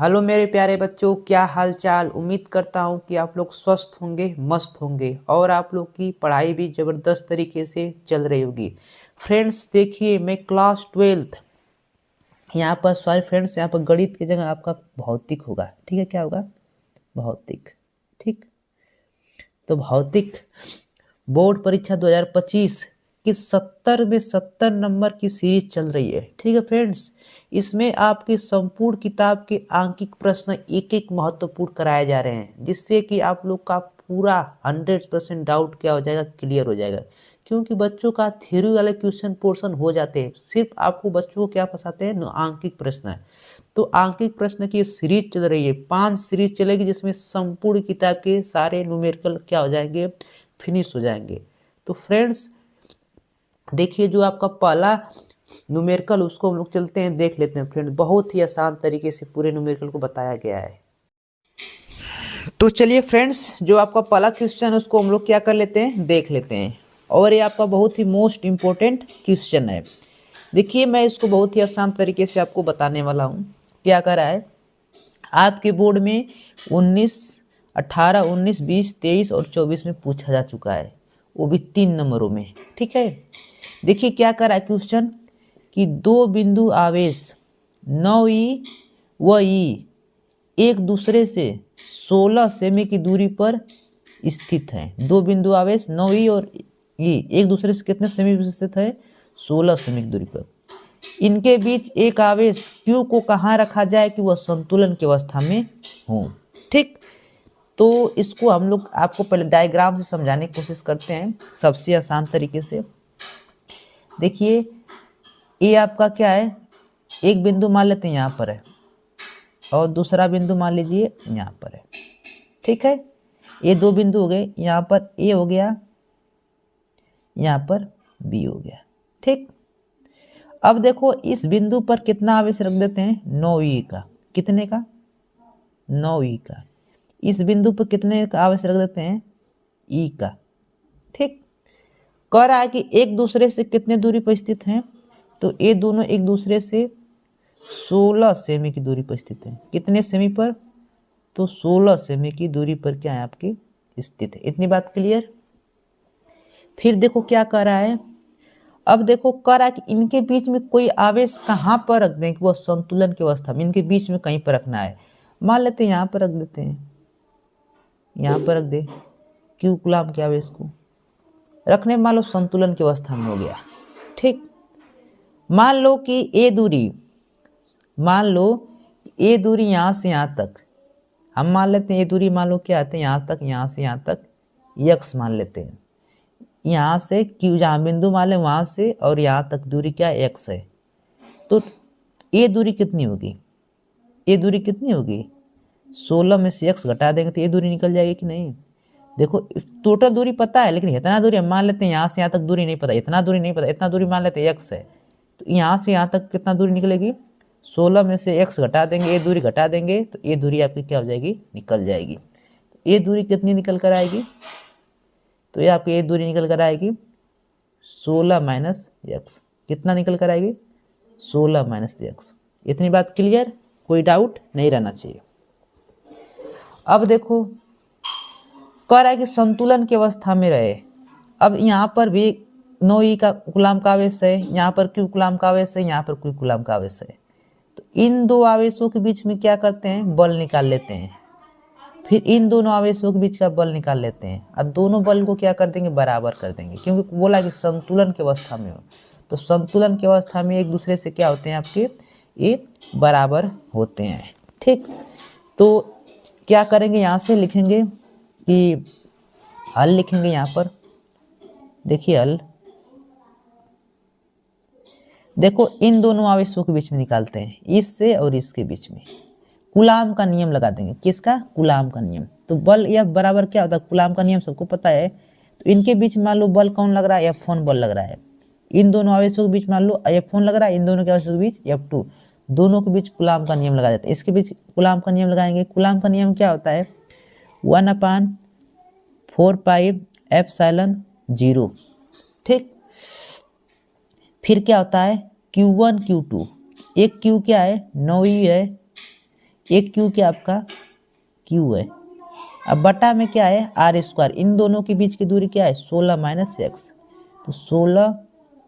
Hello मेरे प्यारे बच्चों, क्या हाल चाल। उम्मीद करता हूँ कि आप लोग स्वस्थ होंगे, मस्त होंगे और आप लोग की पढ़ाई भी ज़बरदस्त तरीके से चल रही होगी। फ्रेंड्स देखिए, मैं क्लास 12th यहाँ पर, सॉरी फ्रेंड्स, यहाँ पर गणित की जगह आपका भौतिक होगा। ठीक है, क्या होगा? भौतिक। ठीक, तो भौतिक बोर्ड परीक्षा 2025 की 70 में 70 नंबर की सीरीज चल रही है। ठीक है फ्रेंड्स, इसमें आपके संपूर्ण किताब के आंकिक प्रश्न एक एक महत्वपूर्ण कराए जा रहे हैं, जिससे कि आप लोग का पूरा 100% डाउट क्या हो जाएगा, क्लियर हो जाएगा। क्योंकि बच्चों का थ्योरी वाले क्वेश्चन पोर्शन हो जाते हैं, सिर्फ आपको बच्चों को क्या फंसाते हैं, आंकिक प्रश्न है। तो आंकिक प्रश्न की सीरीज चल रही है, 5 सीरीज चलेगी, जिसमें संपूर्ण किताब के सारे न्यूमेरिकल क्या हो जाएंगे, फिनिश हो जाएंगे। तो फ्रेंड्स देखिए, जो आपका पहला न्यूमेरिकल उसको हम लोग चलते हैं, देख लेते हैं फ्रेंड्स। बहुत ही आसान तरीके से पूरे न्यूमेरिकल को बताया गया है। तो चलिए फ्रेंड्स, जो आपका पहला क्वेश्चन है उसको हम लोग क्या कर लेते हैं, देख लेते हैं। और ये आपका बहुत ही मोस्ट इम्पोर्टेंट क्वेश्चन है। देखिए, मैं इसको बहुत ही आसान तरीके से आपको बताने वाला हूँ। क्या करा है आपके बोर्ड में 19, 18, 19, 20, 23 और 24 में पूछा जा चुका है, वो भी 3 नंबरों में। ठीक है, देखिए क्या करा है क्वेश्चन कि दो बिंदु आवेश 9e व e एक दूसरे से 16 सेमी की दूरी पर स्थित हैं। दो बिंदु आवेश 9e और e एक दूसरे से कितने सेमी पर स्थित है, 16 सेमी की दूरी पर। इनके बीच एक आवेश Q को कहाँ रखा जाए कि वह संतुलन की अवस्था में हो। ठीक, तो इसको हम लोग आपको पहले डायग्राम से समझाने की कोशिश करते हैं सबसे आसान तरीके से। देखिए, ये आपका क्या है, एक बिंदु मान लेते हैं यहाँ पर है, और दूसरा बिंदु मान लीजिए यहाँ पर है। ठीक है, ये दो बिंदु हो गए, यहाँ पर A हो गया, यहाँ पर B हो गया। ठीक, अब देखो इस बिंदु पर कितना आवेश रख देते हैं, 9e का। कितने का? 9e का। इस बिंदु पर कितने का आवेश रख देते हैं, E का। ठीक, कह रहा है कि एक दूसरे से कितने दूरी पर स्थित हैं, तो ये दोनों एक दूसरे से 16 सेमी की दूरी पर स्थित हैं। कितने सेमी पर? तो 16 सेमी की दूरी पर क्या है आपकी स्थित है। इतनी बात क्लियर। फिर देखो क्या कह रहा है, अब देखो कह रहा है कि इनके बीच में कोई आवेश कहाँ पर रख दें कि वह संतुलन की अवस्था में, इनके बीच में कहीं पर रखना है। मान लेते हैं यहाँ पर रख देते हैं, यहाँ पर रख दे Q कूलम्ब के आवेश को रखने, मान लो संतुलन की अवस्था में हो गया। ठीक, मान लो कि ये दूरी, मान लो ये दूरी यहाँ से यहाँ तक, हम मान लेते हैं ये दूरी, मान लो क्या आते हैं यहाँ तक, यहाँ से यहाँ तक x मान लेते हैं। यहाँ से Q जहाँ बिंदु मान लें वहाँ से और यहाँ तक दूरी क्या x है। तो ये दूरी कितनी होगी, ये दूरी कितनी होगी, 16 में से x घटा देंगे तो ये दूरी निकल जाएगी कि नहीं। देखो टोटल दूरी पता है, लेकिन इतना दूरी हम मान लेते हैं, यहाँ से यहाँ तक दूरी नहीं पता, इतना दूरी नहीं पता, इतना दूरी मान लेते हैं x है। तो यहाँ से यहाँ तक कितना दूरी निकलेगी, 16 में से x घटा देंगे, ये दूरी घटा देंगे तो ये दूरी आपकी क्या हो जाएगी, निकल जाएगी। ये दूरी कितनी निकल कर आएगी, तो ये आपकी ये दूरी निकल कर आएगी 16 माइनस x। कितना निकल कर आएगी, 16 माइनस x। इतनी बात क्लियर, कोई डाउट नहीं रहना चाहिए। अब देखो कह रहा है कि संतुलन की अवस्था में रहे। अब यहाँ पर भी 9e का कूलम्ब का आवेश है, यहाँ पर Q कूलम्ब का आवेश है, यहाँ पर Q कूलम्ब का आवेश है। तो इन दो आवेशों के बीच में क्या करते हैं, बल निकाल लेते हैं। फिर इन दोनों आवेशों के बीच का बल निकाल लेते हैं और दोनों बल को क्या कर देंगे, बराबर कर देंगे, क्योंकि बोला कि संतुलन की अवस्था में हो। तो संतुलन की अवस्था में एक दूसरे से क्या होते हैं आपके, ये बराबर होते हैं। ठीक, तो क्या करेंगे, यहाँ से लिखेंगे कि हल लिखेंगे यहाँ पर। देखिए हल, देखो इन दोनों आवेशों के बीच में निकालते हैं, इससे और इसके बीच में कूलम्ब का नियम लगा देंगे। किसका, कूलम्ब का नियम। तो बल या बराबर क्या होता है, कूलम्ब का नियम सबको पता है। तो इनके बीच मान लो बल कौन लग रहा है, F1 बल लग रहा है। इन दोनों आवेशों के बीच मान लो F1 लग रहा है, इन दोनों के आवेशों के बीच F2, दोनों के बीच कूलम्ब का नियम लगा देते हैं। इसके बीच कूलम्ब का नियम लगाएंगे। कूलम्ब का नियम क्या होता है, 1/4πε0। ठीक, फिर क्या होता है Q1 Q2, एक Q क्या है, 9e है, एक क्यू क्या आपका क्यू है। अब बटा में क्या है आर स्क्वायर, इन दोनों के बीच की दूरी क्या है 16 माइनस एक्स, तो 16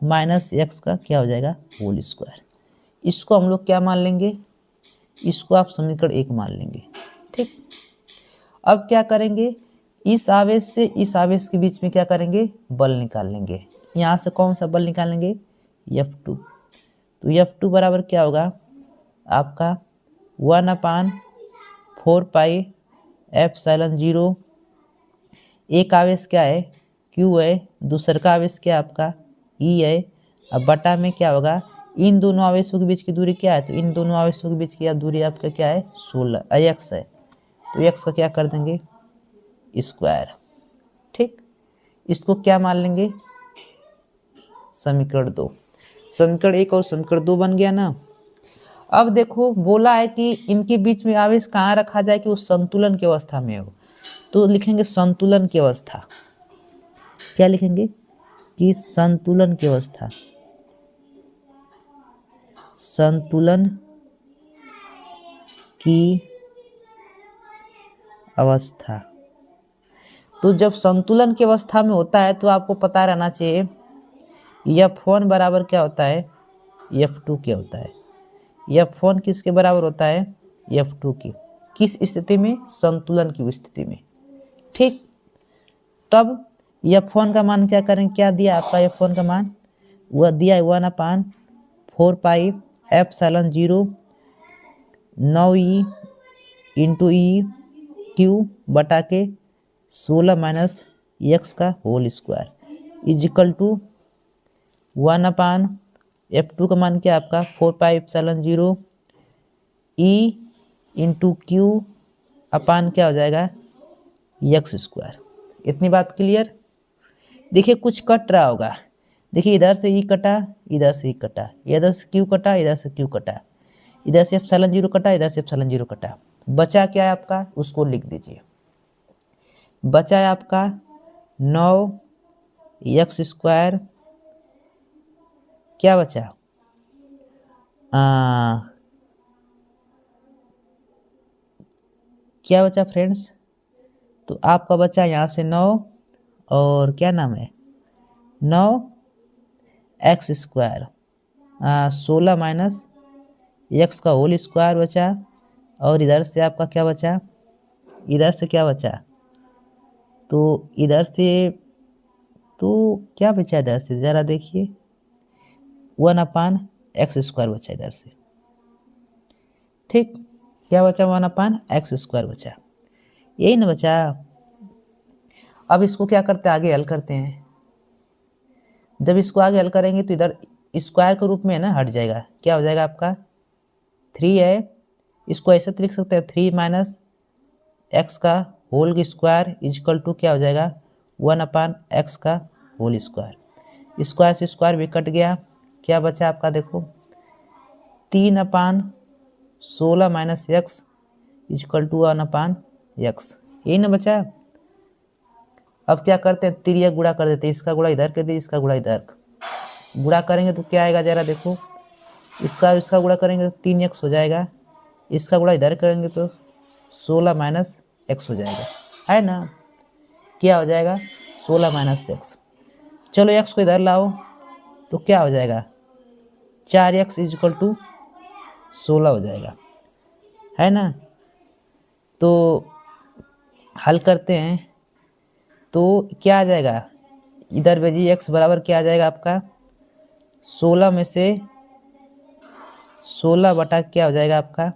माइनस एक्स का क्या हो जाएगा होल स्क्वायर। इसको हम लोग क्या मान लेंगे, इसको आप समीकरण 1 मान लेंगे। ठीक, अब क्या करेंगे, इस आवेश से इस आवेश के बीच में क्या करेंगे बल निकाल लेंगे। यहाँ से कौन सा बल निकालेंगे F2, तो F2 बराबर क्या होगा आपका 1/4 पाई एप्सिलॉन 0, एक आवेश क्या है Q है, दूसरा का आवेश क्या है आपका E है। अब बटा में क्या होगा, इन दोनों आवेशों के बीच की दूरी क्या है, तो इन दोनों आवेशों के बीच की दूरी आपका क्या है 16 x है, तो x का क्या कर देंगे स्क्वायर। ठीक, इसको क्या मान लेंगे समीकरण 2, समीकरण 1 और समीकरण 2 बन गया ना। अब देखो बोला है कि इनके बीच में आवेश कहाँ रखा जाए कि वो संतुलन की अवस्था में हो, तो लिखेंगे संतुलन की अवस्था। क्या लिखेंगे कि संतुलन की अवस्था, संतुलन की अवस्था। तो जब संतुलन की अवस्था में होता है तो आपको पता रहना चाहिए F1 बराबर क्या होता है F2 क्या होता है। F1 किसके बराबर होता है F2 की, किस स्थिति में संतुलन की स्थिति में। ठीक, तब F1 का मान क्या करें, क्या दिया आपका F1 का मान, वह दिया 1/4 pi epsilon 0 9E into e q बटा के 16 माइनस एक्स का whole square equal to 1/F2 का मान क्या आपका 4 pi epsilon 0 e into q upon क्या हो जाएगा एक्स स्क्वायर। इतनी बात क्लियर। देखिए कुछ कट रहा होगा, देखिए इधर से ई कटा, इधर से ई कटा, इधर से क्यू कटा, इधर से क्यू कटा, इधर से एप्सिलॉन 0 कटा, इधर से एप्सिलॉन 0 कटा, बचा क्या है आपका उसको लिख दीजिए। बचा है आपका 9x स्क्वायर, क्या बचा क्या बचा फ्रेंड्स, तो आपका बचा यहाँ से 9 और क्या नाम है 9x स्क्वायर 16 माइनस एक्स का होल स्क्वायर बचा, और इधर से आपका क्या बचा, इधर से क्या बचा, तो इधर से तो क्या बचा इधर से ज़रा देखिए 1/x स्क्वायर बचा इधर से। ठीक, क्या बचा 1/x स्क्वायर बचा, यही ना बचा। अब इसको क्या करते हैं आगे हल करते हैं, जब इसको आगे हल करेंगे तो इधर स्क्वायर के रूप में है ना हट जाएगा, क्या हो जाएगा आपका 3 है, इसको ऐसे तो लिख सकते हैं 3 माइनस एक्स का होल स्क्वायर इजकल टू क्या हो जाएगा 1/x का होल स्क्वायर। स्क्वायर से स्क्वायर भी कट गया, क्या बचा आपका देखो 3/16 minus x is equal to 1/x, यही ना बचा। अब क्या करते हैं तिरिया गुणा कर देते हैं, इसका गुणा इधर कर दे, इसका गुणा इधर गुणा करेंगे तो क्या आएगा जरा देखो, इसका गुणा करेंगे तो 3x हो जाएगा, इसका गुणा इधर करेंगे तो 16 माइनस एक्स हो जाएगा, है ना, क्या हो जाएगा 16 माइनस एक्स। चलो एक्स को इधर लाओ तो क्या हो जाएगा 4x इजकल टू 16 हो जाएगा, है ना। तो हल करते हैं तो क्या आ जाएगा, इधर भेजिए x बराबर क्या आ जाएगा आपका 16 में से 16 बटा क्या हो जाएगा आपका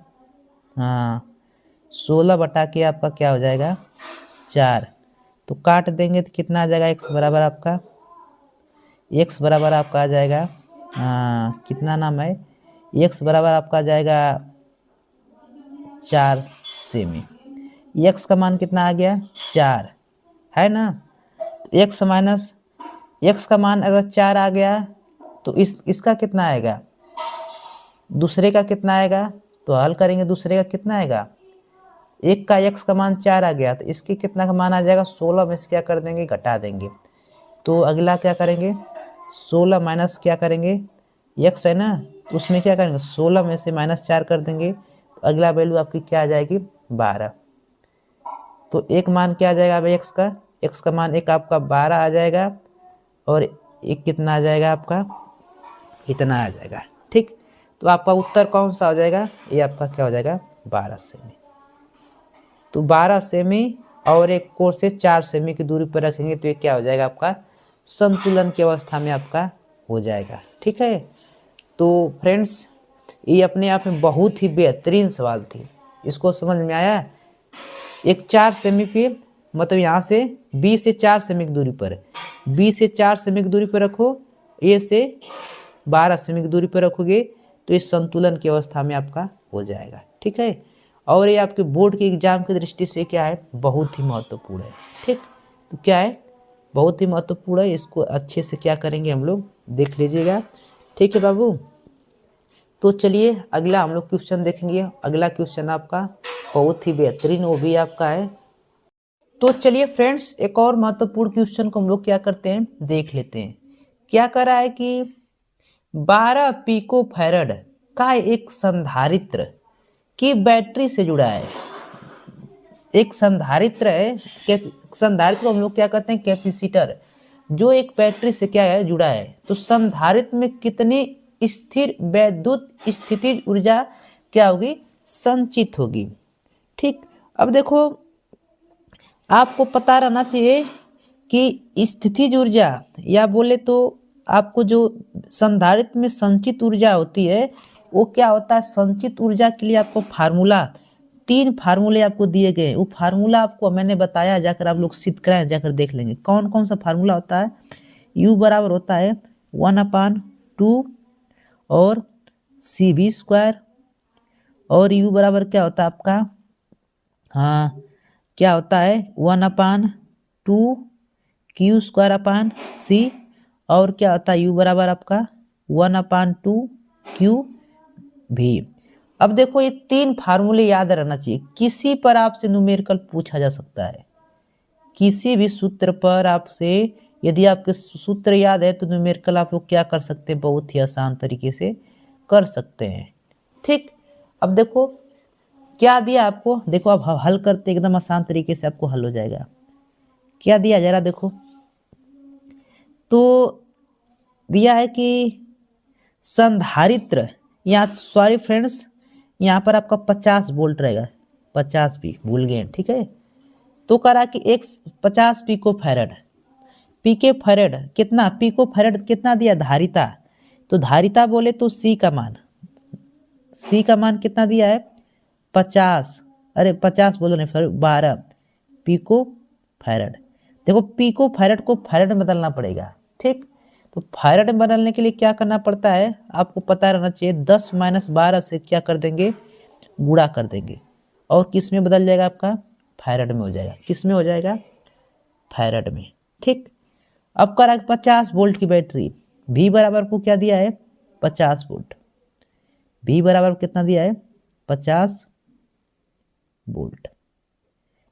16 बटा के आपका क्या हो जाएगा 4, तो काट देंगे तो कितना आ जाएगा x बराबर आपका, x बराबर आपका आ जाएगा कितना नाम है, x बराबर आपका आ जाएगा 4 सेमी, x का मान कितना आ गया 4, है ना। तो x माइनस x का मान अगर 4 आ गया तो इसका कितना आएगा, दूसरे का कितना आएगा, तो हल करेंगे दूसरे का कितना आएगा, एक का x का मान 4 आ गया तो इसके कितना का मान आ जाएगा 16 में से क्या कर देंगे घटा देंगे, तो अगला क्या करेंगे 16 माइनस क्या करेंगे x है ना, तो उसमें क्या करेंगे 16 में से -4 कर देंगे तो अगला वैल्यू आपकी क्या आ जाएगी 12। तो एक मान क्या आ जाएगा अब एक्स का मान एक आपका 12 आ जाएगा और एक कितना आ जाएगा आपका इतना आ जाएगा। ठीक, तो आपका उत्तर कौन सा हो जाएगा, ये आपका क्या हो जाएगा 12 सेमी। तो 12 सेमी और एक कोर से 4 सेमी की दूरी पर रखेंगे तो ये क्या हो जाएगा आपका संतुलन की अवस्था में आपका हो जाएगा। ठीक है, तो फ्रेंड्स ये अपने आप में बहुत ही बेहतरीन सवाल थी, इसको समझ में आया। एक 4 सेमी पे मतलब यहाँ से बी से 4 सेमी की दूरी पर, बी से 4 सेमी की दूरी पर रखो, ए से 12 सेमी की दूरी पर रखोगे तो इस संतुलन की अवस्था में आपका हो जाएगा। ठीक है, और ये आपके बोर्ड के एग्जाम की दृष्टि से क्या है बहुत ही महत्वपूर्ण है। ठीक, तो क्या है बहुत ही महत्वपूर्ण है, इसको अच्छे से क्या करेंगे हम लोग देख लीजिएगा। ठीक है बाबू, तो चलिए अगला हम लोग क्वेश्चन देखेंगे। अगला क्वेश्चन आपका बहुत ही बेहतरीन वो भी आपका है। तो चलिए फ्रेंड्स एक और महत्वपूर्ण क्वेश्चन को हम लोग क्या करते हैं देख लेते हैं। क्या कर रहा है कि 12 पिको फैरड का एक संधारित्र की बैटरी से जुड़ा है। एक संधारित्र है, संधारित्र को हम लोग क्या कहते हैं कैपेसिटर, जो एक बैटरी से क्या है जुड़ा है। तो संधारित्र में कितनी स्थिर वैद्युत स्थितिज ऊर्जा क्या होगी संचित होगी। ठीक, अब देखो आपको पता रहना चाहिए कि स्थितिज ऊर्जा या बोले तो आपको जो संधारित्र में संचित ऊर्जा होती है वो क्या होता है। संचित ऊर्जा के लिए आपको फार्मूला 3 फार्मूले आपको दिए गए, वो फार्मूला आपको मैंने बताया, जाकर आप लोग सिद्ध कराएं, जाकर देख लेंगे कौन कौन सा फार्मूला होता है। U बराबर होता है 1/2 और CV², और U बराबर क्या होता है आपका हाँ क्या होता है 1/2 Q²/C, और क्या होता है U बराबर आपका 1/2 QV। अब देखो ये 3 फार्मूले याद रहना चाहिए, किसी पर आपसे न्यूमेरिकल पूछा जा सकता है, किसी भी सूत्र पर आपसे यदि आपके सूत्र याद है तो न्यूमेरिकल आप लोग क्या कर सकते हैं बहुत ही आसान तरीके से कर सकते हैं। ठीक, अब देखो क्या दिया आपको, देखो आप हल करते एकदम आसान तरीके से आपको हल हो जाएगा। क्या दिया जरा देखो, तो दिया है कि संधारित्र, यहाँ सॉरी फ्रेंड्स यहाँ पर आपका 50 वोल्ट रहेगा, 50 भी भूल गए। ठीक है, तो करा कि एक 50 पिको फैरड, पीके फैरड कितना पिको फैरड कितना दिया धारिता, तो धारिता बोले तो सी का मान कितना दिया है 50, अरे 50 बोलो नहीं सॉरी 12 पिको फैरड। देखो पिको फैरड को फैरड में बदलना पड़ेगा। ठीक, तो फैरड में बदलने के लिए क्या करना पड़ता है आपको पता रहना चाहिए, 10 - 12 से क्या कर देंगे गुणा कर देंगे, और किस में बदल जाएगा आपका फैरड में हो जाएगा। किस में हो जाएगा फैरड में। ठीक, अब करा 50 वोल्ट की बैटरी, V बराबर को क्या दिया है 50 वोल्ट, V बराबर कितना दिया है 50 वोल्ट।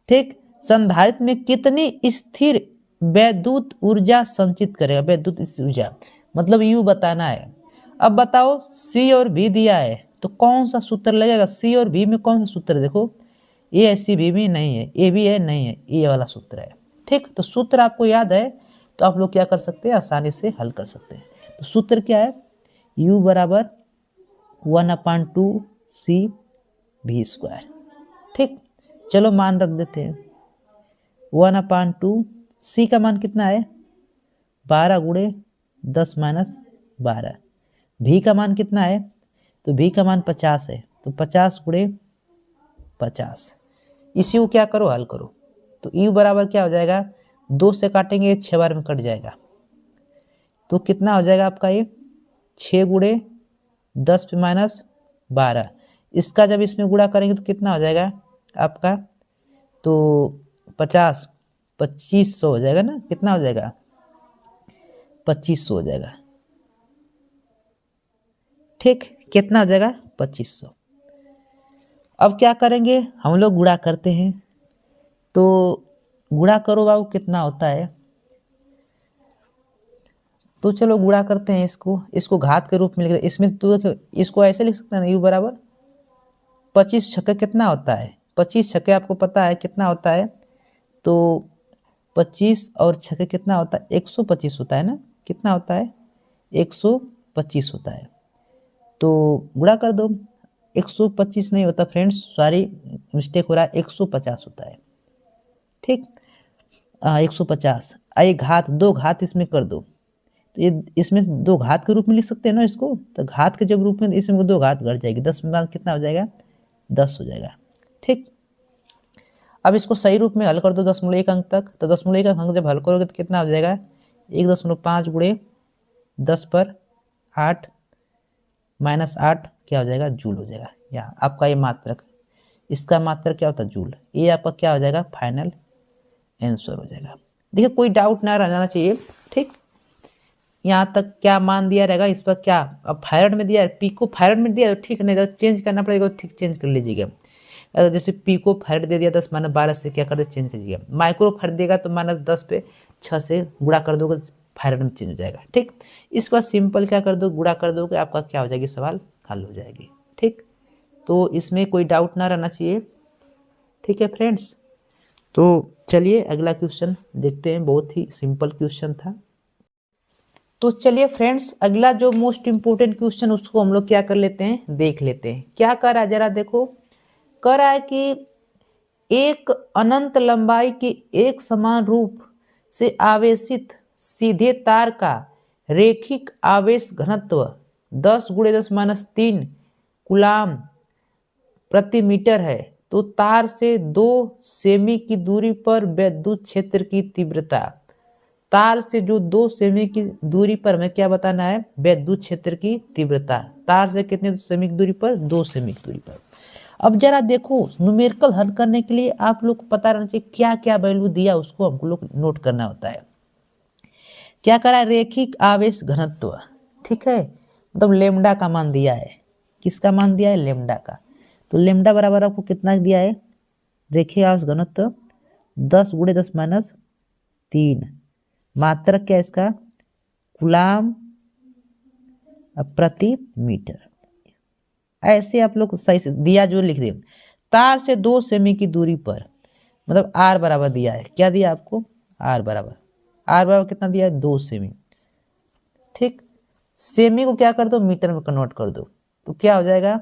ठीक, संधारित्र में कितनी स्थिर वैद्युत ऊर्जा संचित करेगा, वैद्युत ऊर्जा मतलब U बताना है। अब बताओ C और V दिया है तो कौन सा सूत्र लगेगा, C और V में कौन सा सूत्र, देखो A C V में नहीं है, A भी है नहीं है, ये वाला सूत्र है। ठीक, तो सूत्र आपको याद है तो आप लोग क्या कर सकते हैं आसानी से हल कर सकते हैं। तो सूत्र क्या है U बराबर 1/2 CV²। ठीक, चलो मान रख देते हैं 1/2, C का मान कितना है 12 × 10 - 12, V का मान कितना है तो V का मान 50 है, तो 50 × 50, इसी को क्या करो हल करो, तो U बराबर क्या हो जाएगा 2 से काटेंगे 6 बार में कट जाएगा, तो कितना हो जाएगा आपका ये 6 × 10 पे -12, इसका जब इसमें गुणा करेंगे तो कितना हो जाएगा आपका, तो 50 2500 हो जाएगा ना, कितना हो जाएगा 2500 हो जाएगा। ठीक, कितना हो जाएगा 2500। अब क्या करेंगे हम लोग गुणा करते हैं, तो गुणा करो बाबू कितना होता है, तो चलो गुणा करते हैं इसको घात के रूप में लिख, इसमें तो इसको ऐसे लिख सकते हैं ना U बराबर 25 छक्के कितना होता है? 25 छक्के आपको पता है कितना होता है? तो 25 और छक्के कितना होता है? 125 होता है ना? कितना होता है? 125 होता है। तो गुणा कर दो। 125 नहीं होता फ्रेंड्स, सॉरी मिस्टेक हो रहा है, 150 होता है। ठीक, 150। आइए घात, 2 घात इसमें कर दो, तो ये इसमें 2 घात के रूप में लिख सकते हैं ना इसको। तो घात के जब रूप में इसमें 2 घात घट जाएगी, 10 में बाद कितना हो जाएगा? 10 हो जाएगा। ठीक, अब इसको सही रूप में हल कर दो 10.1 अंक तक। तो 10.1 अंक जब हल करोगे तो कितना हो जाएगा? 1.5 गुणे 10 पर 8 माइनस 8 क्या हो जाएगा? जूल हो जाएगा। या आपका ये मात्रक, इसका मात्रक क्या होता है? जूल। ये आपका क्या हो जाएगा? फाइनल आंसर हो जाएगा। देखिए कोई डाउट ना रह जाना चाहिए। ठीक, यहाँ तक क्या मान दिया रहेगा इस पर? क्या अब फायरड में दिया है, पिको फायरड में दिया है, ठीक, नहीं तो चेंज करना पड़ेगा, ठीक चेंज कर लीजिएगा। अगर जैसे पिको फायरड दे दिया 10 माइनस 12 से क्या कर दे? चेंज कर लीजिएगा। माइक्रो फायरड देगा तो माइनस 10 पे 6 से गुणा कर दोगे, फायरड में चेंज हो जाएगा। ठीक, इस बार सिंपल क्या कर दो? गुणा कर दोगे, आपका क्या हो जाएगी? सवाल हल हो जाएगी। ठीक, तो इसमें कोई डाउट ना रहना चाहिए। ठीक है फ्रेंड्स, तो चलिए अगला क्वेश्चन देखते हैं, बहुत ही सिंपल क्वेश्चन था। तो चलिए फ्रेंड्स, अगला जो मोस्ट इंपोर्टेंट क्वेश्चन उसको हम लोग क्या कर लेते हैं? देख लेते हैं। क्या कर रहा है जरा देखो। कर रहा है कि एक अनंत लंबाई के एक समान रूप से आवेशित सीधे तार का रेखिक आवेश घनत्व 10 गुणे 10 माइनस 3 कूलाम प्रति मीटर है। तो तार से 2 सेमी की दूरी पर विद्युत क्षेत्र की तीव्रता, तार से जो 2 सेमी की दूरी पर हमें क्या बताना है? विद्युत क्षेत्र की तीव्रता। तार से कितने सेमी की दूरी पर? 2 सेमी की दूरी पर। अब जरा देखो, न्यूमेरिकल हल करने के लिए आप लोग को पता रहना चाहिए क्या क्या वैल्यू दिया, उसको हमको लोग नोट करना होता है। क्या करा? रेखिक आवेश घनत्व। ठीक है, मतलब लेमडा का मान दिया है। किसका मान दिया है? लेमडा का। तो लेमडा बराबर आपको कितना दिया है? रेखिक आवेश घनत्व 10 गुणे 10 माइनस 3। मात्रक क्या है इसका? कूलाम प्रति मीटर। ऐसे आप लोग सही से दिया जो लिख दे। तार से 2 सेमी की दूरी पर, मतलब आर बराबर दिया है। क्या दिया आपको? आर बराबर कितना दिया है? 2 सेमी। ठीक, सेमी को क्या कर दो? मीटर में कन्वर्ट कर दो। तो क्या हो जाएगा?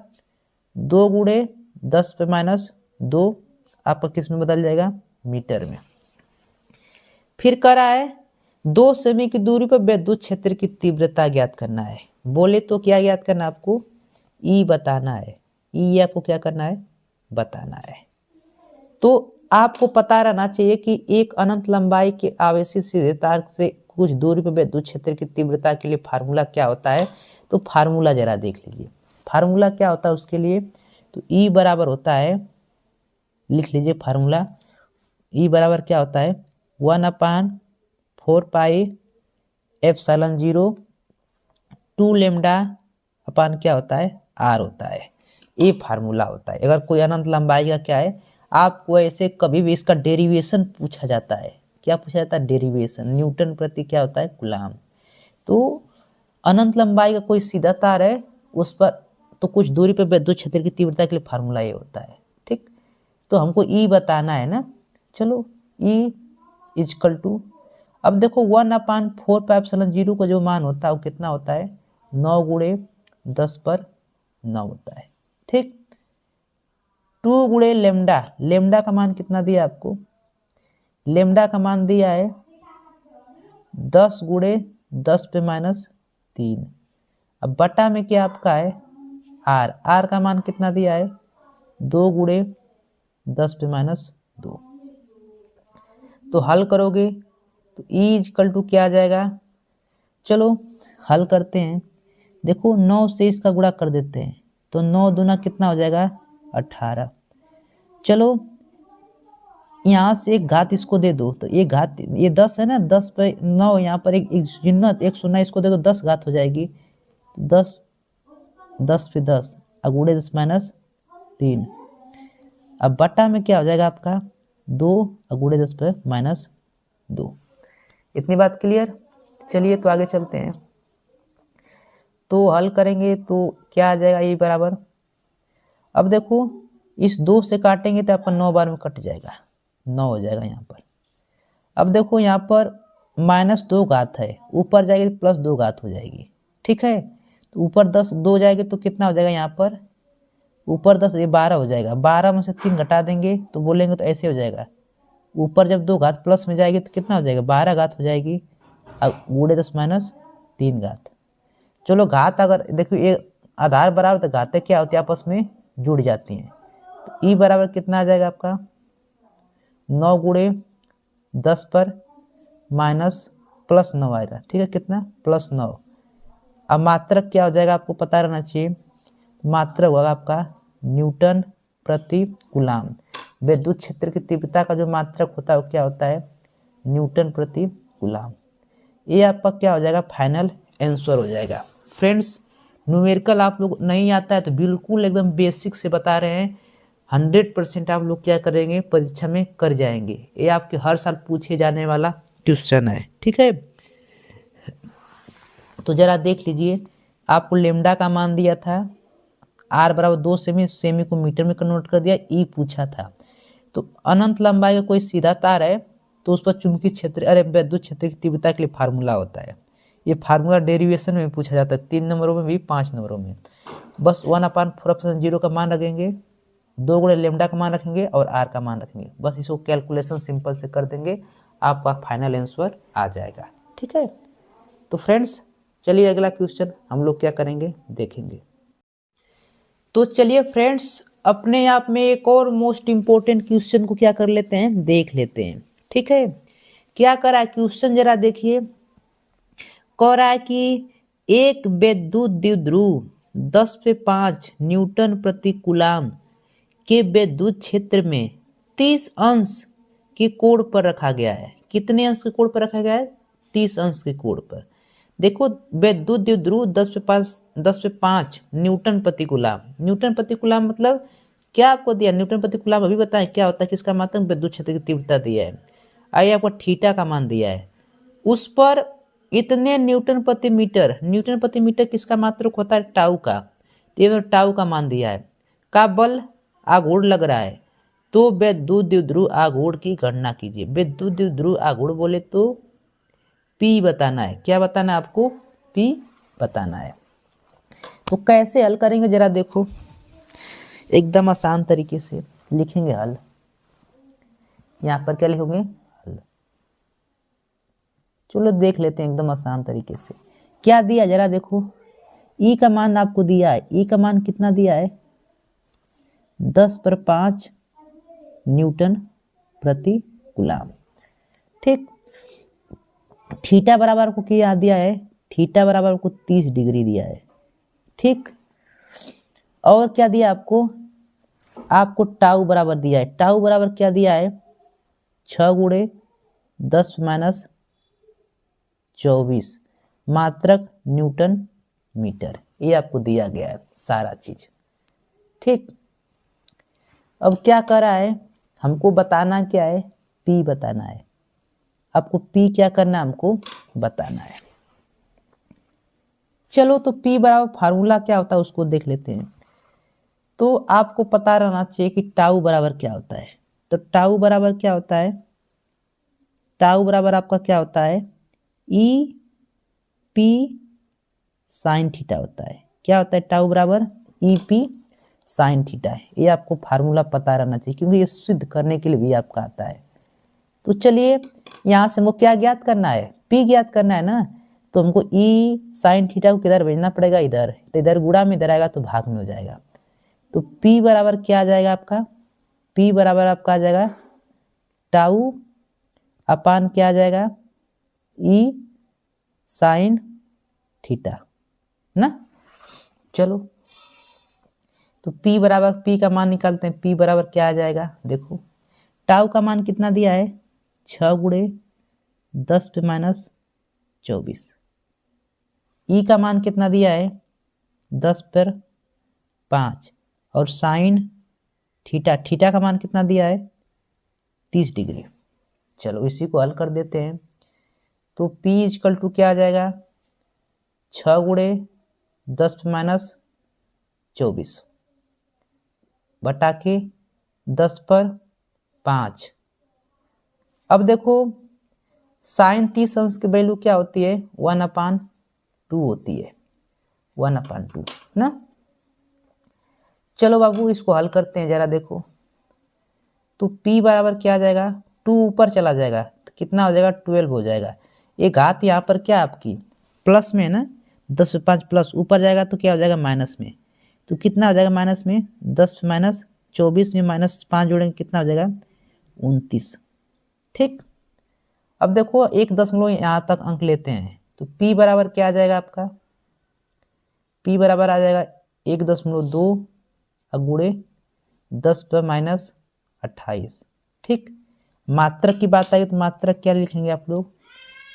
2 गुणे 10 पे माइनस 2, आपका किस में बदल जाएगा? मीटर में। फिर करा है 2 सेमी की दूरी पर विद्युत क्षेत्र की तीव्रता ज्ञात करना है। बोले तो क्या ज्ञात करना आपको? ई बताना है। ई आपको क्या करना है? बताना है। तो आपको पता रहना चाहिए कि एक अनंत लंबाई के आवेशित सीधे तार से कुछ दूरी पर विद्युत क्षेत्र की तीव्रता के लिए फार्मूला क्या होता है? तो फार्मूला जरा देख लीजिए। फार्मूला क्या होता है उसके लिए? तो ई बराबर होता है, लिख लीजिए फार्मूला। ई बराबर क्या होता है? 1/4 पाई एप्सिलॉन 0 2 लेमडा अपान क्या होता है? आर होता है। ये फार्मूला होता है। अगर कोई अनंत लंबाई का क्या है, आपको ऐसे कभी भी इसका डेरिवेशन पूछा जाता है। क्या पूछा जाता है? डेरिवेशन। न्यूटन प्रति क्या होता है? कूलाम। तो अनंत लंबाई का कोई सीधा तार है, उस पर तो कुछ दूरी पर विद्युत क्षेत्र की तीव्रता के लिए फार्मूला ये होता है। ठीक, तो हमको ई बताना है ना। चलो, ई इजकल टू, अब देखो 1/4 पाई एप्सिलॉन 0 का जो मान होता है वो कितना होता है? 9 गुणे 10 पर 9 होता है। ठीक, 2 गुणे लेमडा, लेमडा का मान कितना दिया आपको? लेमडा का मान दिया है 10 गुणे 10 पे माइनस 3। अब बटा में क्या आपका है? आर, आर का मान कितना दिया है? 2 गुणे 10 पे माइनस 2। तो हल करोगे तो ई इजकल टू क्या आ जाएगा? चलो हल करते हैं। देखो 9 से इसका गुणा कर देते हैं, तो 9 दूना कितना हो जाएगा? 18। चलो यहाँ से एक घात इसको दे दो, तो ये घात, ये 10 है ना, 10 पे 9, यहाँ पर एक जिन्नत एक शून्य इसको देखो, 10 घात हो जाएगी। तो 10 पे 10 गुणे 10 माइनस 3। अब बटा में क्या हो जाएगा आपका? 2 गुणे 10 पे माइनस 2। इतनी बात क्लियर? चलिए तो आगे चलते हैं। तो हल करेंगे तो क्या आ जाएगा? ये बराबर, अब देखो इस 2 से काटेंगे तो आपका 9 बार में कट जाएगा, 9 हो जाएगा यहाँ पर। अब देखो यहाँ पर -2 घात है, ऊपर जाएगी तो +2 घात हो जाएगी, ठीक है। तो ऊपर 10 2 जाएगी तो कितना हो जाएगा यहाँ पर, ऊपर 10 ये 12 हो जाएगा, 12 में से 3 घटा देंगे तो बोलेंगे तो ऐसे हो जाएगा। ऊपर जब 2 घात प्लस में जाएगी तो कितना हो जाएगा, 12 घात हो जाएगी। अब गुणे 10 - 3 घात। चलो घात अगर देखो ये आधार बराबर तो घातें क्या होती है आपस में जुड़ जाती हैं। तो ई बराबर कितना आ जाएगा आपका 9 गुणे 10 पर माइनस +9 आएगा, ठीक है। कितना +9। अब मात्रक क्या हो जाएगा आपको पता रहना चाहिए, मात्रक होगा आपका न्यूटन प्रति कूलाम। विद्युत क्षेत्र की तीव्रता का जो मात्रक होता है वो क्या होता है, न्यूटन प्रति कूलाम। ये आपका क्या हो जाएगा, फाइनल आंसर हो जाएगा। फ्रेंड्स न्यूमेरिकल आप लोग नहीं आता है तो बिल्कुल एकदम बेसिक से बता रहे हैं, 100% आप लोग क्या करेंगे परीक्षा में कर जाएंगे। ये आपके हर साल पूछे जाने वाला क्वेश्चन है, ठीक है। तो जरा देख लीजिए, आपको लेमडा का मान दिया था, r बराबर 2 सेमी, सेमी को मीटर में कन्वर्ट कर दिया, ई पूछा था। तो अनंत लंबाई का कोई सीधा तार है तो उस पर चुंबकीय क्षेत्र अरे विद्युत क्षेत्र की तीव्रता के लिए फार्मूला होता है। ये फार्मूला डेरिवेशन में पूछा जाता है, 3 नंबरों में भी 5 नंबरों में। बस 1/4 का मान रखेंगे, 2 गुणे लेमडा का मान रखेंगे और r का मान रखेंगे, बस इसको कैलकुलेशन सिंपल से कर देंगे, आपका फाइनल आंसर आ जाएगा, ठीक है। तो फ्रेंड्स चलिए अगला क्वेश्चन हम लोग क्या करेंगे देखेंगे। तो चलिए फ्रेंड्स अपने आप में एक और मोस्ट इम्पोर्टेंट क्वेश्चन को क्या कर लेते हैं देख लेते हैं, ठीक है। क्या करा है क्वेश्चन जरा देखिए, कह रहा है कि एक विद्युत द्विध्रुव 10/5 न्यूटन प्रति कूलाम के विद्युत क्षेत्र में 30 अंश के कोण पर रखा गया है। कितने अंश के कोण पर रखा गया है, 30 अंश के कोण पर। देखो विद्युत द्विध्रुव 10/5 न्यूटन प्रति कूलाम। न्यूटन प्रति कूलाम मतलब क्या आपको दिया, न्यूटन प्रति कूलाम अभी बताएं क्या होता है, किसका मात्रक विद्युत क्षेत्र की तीव्रता दिया है। आइए आपको थीटा का मान दिया है, उस पर इतने न्यूटन प्रति मीटर, न्यूटन प्रति मीटर किसका मात्रक होता है, टाउ का। तो ये टाउ का मान दिया है, का बल आघूर्ण लग रहा है, तो विद्युत द्विध्रुव आघूर्ण की गणना कीजिए। विद्युत द्विध्रुव आघूर्ण बोले तो P बताना है, क्या बताना है आपको, P बताना है। तो कैसे हल करेंगे जरा देखो, एकदम आसान तरीके से लिखेंगे हल। यहाँ पर क्या लिखोगे हल, चलो देख लेते हैं एकदम आसान तरीके से। क्या दिया जरा देखो, E का मान आपको दिया है, E का मान कितना दिया है 10/5 न्यूटन प्रति कूलाम, ठीक। थीटा बराबर को क्या दिया है, थीटा बराबर को 30 डिग्री दिया है, ठीक। और क्या दिया आपको, आपको टाउ बराबर दिया है, टाउ बराबर क्या दिया है 6 गुणे 10 - 24 मात्रक न्यूटन मीटर, ये आपको दिया गया है सारा चीज, ठीक। अब क्या कर रहा है, हमको बताना क्या है, P बताना है। आपको P क्या करना है, हमको बताना है। चलो तो P बराबर फार्मूला क्या होता है उसको देख लेते हैं। तो आपको पता रहना चाहिए कि टाउ बराबर क्या होता है। तो टाउ बराबर क्या होता है, टाउ बराबर आपका क्या होता है ई पी साइन थीटा होता है। क्या होता है टाउ बराबर ई पी साइन थीटा है। ये आपको फार्मूला पता रहना चाहिए क्योंकि ये सिद्ध करने के लिए भी आपका आता है। तो चलिए यहाँ से हमको क्या ज्ञात करना है, P ज्ञात करना है ना। तो हमको ई साइन थीटा को किधर भेजना पड़ेगा, इधर। तो इधर गुणा में इधर आएगा तो भाग में हो जाएगा। तो P बराबर क्या आ जाएगा आपका, P बराबर आपका आ जाएगा टाउ अपान क्या आ जाएगा ई साइन थीटा ना। चलो तो P बराबर, P का मान निकालते हैं। P बराबर क्या आ जाएगा देखो, टाउ का मान कितना दिया है 6 गुणे 10 पे -24, ई का मान कितना दिया है 10 पर 5 और साइन थीटा, थीटा का मान कितना दिया है 30 डिग्री। चलो इसी को हल कर देते हैं। तो P इक्वल टू क्या आ जाएगा 6 गुणे 10 पे -24 बटा के 10/5। अब देखो साइन 30 अंश की वैल्यू क्या होती है, 1/2 होती है, 1/2 ना। चलो बाबू इसको हल करते हैं जरा देखो। तो p बराबर क्या आ जाएगा, 2 ऊपर चला जाएगा तो कितना हो जाएगा, 12 हो जाएगा। एक घात यहाँ पर क्या आपकी प्लस में है ना, 10/5 प्लस ऊपर जाएगा तो क्या हो जाएगा माइनस में। तो कितना हो जाएगा माइनस में, 10 माइनस 24 में -5 जोड़ेंगे कितना हो जाएगा 29। ठीक, अब देखो 1 दशमलव यहाँ तक अंक लेते हैं तो p बराबर क्या आ जाएगा आपका, p बराबर आ जाएगा 1.2 गुणे 10/-28। ठीक, मात्रक की बात आई तो मात्रक क्या लिखेंगे आप लोग,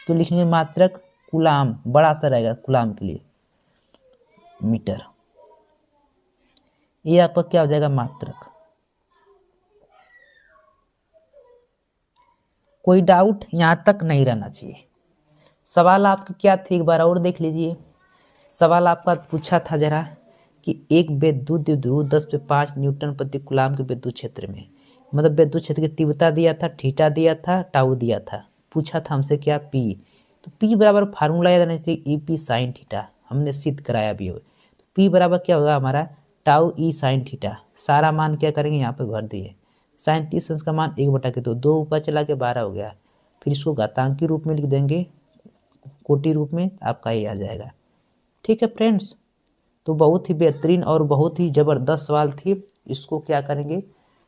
तो लिखेंगे मात्रक कूलाम, बड़ा सा रहेगा कूलाम के लिए मीटर। ये आपका क्या हो जाएगा मात्रक। कोई डाउट यहाँ तक नहीं रहना चाहिए। सवाल आपके क्या थे एक बार और देख लीजिए। सवाल आपका पूछा था जरा कि एक विद्युत द्विध्रुव 10/5 न्यूटन प्रति कूलाम के विद्युत क्षेत्र में, मतलब विद्युत क्षेत्र की तीव्रता दिया था, थीटा दिया था, टाउ दिया था, पूछा था हमसे क्या पी। तो पी बराबर फार्मूला याद रहना चाहिए, ई पी साइन थीटा, हमने सिद्ध कराया भी हो। तो पी बराबर क्या होगा हमारा, टाउ ई साइन थीटा। सारा मान क्या करेंगे यहाँ पर भर दिए, साइन 30 अंश का मान 1/2, 2 ऊपर चला के 12 हो गया। फिर इसको घातांकी रूप में लिख देंगे, कोटि रूप में, आपका ये आ जाएगा। ठीक है फ्रेंड्स, तो बहुत ही बेहतरीन और बहुत ही ज़बरदस्त सवाल थी। इसको क्या करेंगे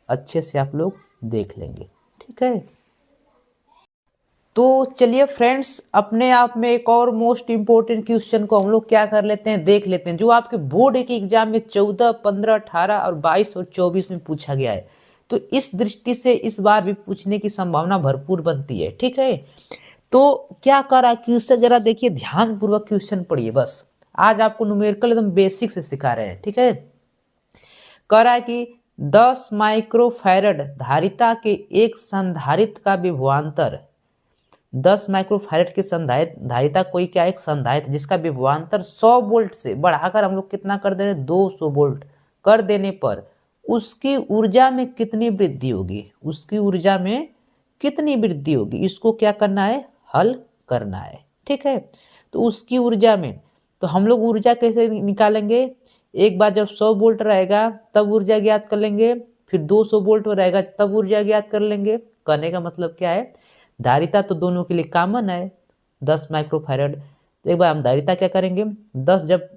अच्छे से आप लोग देख लेंगे। ठीक है, तो चलिए फ्रेंड्स अपने आप में एक और मोस्ट इम्पोर्टेंट क्वेश्चन को हम लोग क्या कर लेते हैं, देख लेते हैं, जो आपके बोर्ड के एग्जाम में 14, 15, 18 और 22 और 24 में पूछा गया है। तो इस दृष्टि से इस बार भी पूछने की संभावना भरपूर बनती है। ठीक है, तो क्या करा क्वेश्चन जरा देखिए, ध्यान पूर्वक क्वेश्चन पढ़िए। बस आज आपको न्यूमेरिकल एकदम बेसिक से सिखा रहे हैं। ठीक है, कह रहा है कि 10 माइक्रोफैरड धारिता के एक संधारित्र का विभवांतर, 10 माइक्रोफैरड के धारिता कोई क्या एक संधारित्र जिसका विभवांतर 100 वोल्ट से बढ़ाकर हम लोग कितना कर दे रहे हैं 200 वोल्ट कर देने पर उसकी ऊर्जा में कितनी वृद्धि होगी, उसकी ऊर्जा में कितनी वृद्धि होगी, इसको क्या करना है हल करना है। ठीक है, तो उसकी ऊर्जा में, तो हम लोग ऊर्जा कैसे निकालेंगे, एक बार जब 100 वोल्ट रहेगा तब ऊर्जा ज्ञात कर लेंगे, फिर 200 वोल्ट रहेगा तब ऊर्जा ज्ञात कर लेंगे। कहने का मतलब क्या है, धारिता तो दोनों के लिए कॉमन है 10 माइक्रोफैरड। तो एक बार हम धारिता क्या करेंगे, 10 जब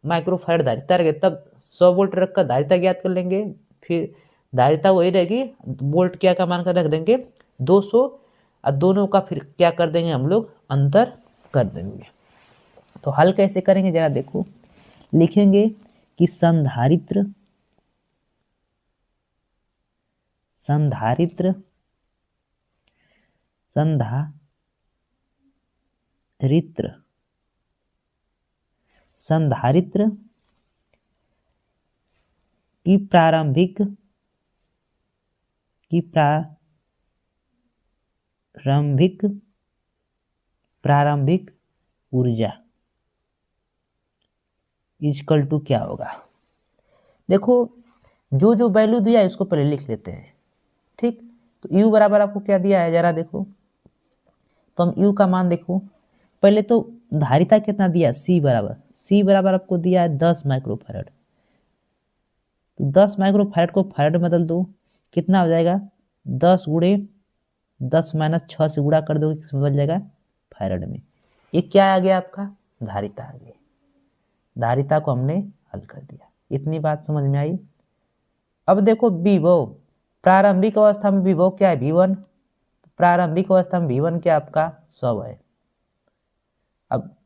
माइक्रोफैरड धारिता रहेगी तब 100 वोल्ट रखकर धारिता ज्ञात कर लेंगे, फिर धारिता वही रहेगी, वोल्ट क्या का मान कर रख देंगे 200, और दोनों का फिर क्या कर देंगे हम लोग अंतर कर देंगे। तो हल कैसे करेंगे जरा देखो, लिखेंगे कि संधारित्र संधारित्र संधारित्र संधारित्र की प्रारंभिक ऊर्जा इक्वल टू क्या होगा। देखो जो जो वैल्यू दिया है उसको पहले लिख लेते हैं। ठीक, तो U बराबर आपको क्या दिया है जरा देखो, तो हम U का मान देखो, पहले तो धारिता कितना दिया, C बराबर आपको दिया है 10 माइक्रोफैरड। तो 10 माइक्रोफैरड को फैरड में बदल दो, कितना हो जाएगा 10 गुणे 10 माइनस 6 से गुणा कर दोगे किस में बदल जाएगा फैरड में। ये क्या आ गया आपका धारिता आ गई। धारिता को हमने हल कर दिया, इतनी बात समझ में आई। अब देखो विभव, प्रारंभिक अवस्था में विभव क्या है V1, तो प्रारंभिक अवस्था में V1 क्या आपका 100 है। अब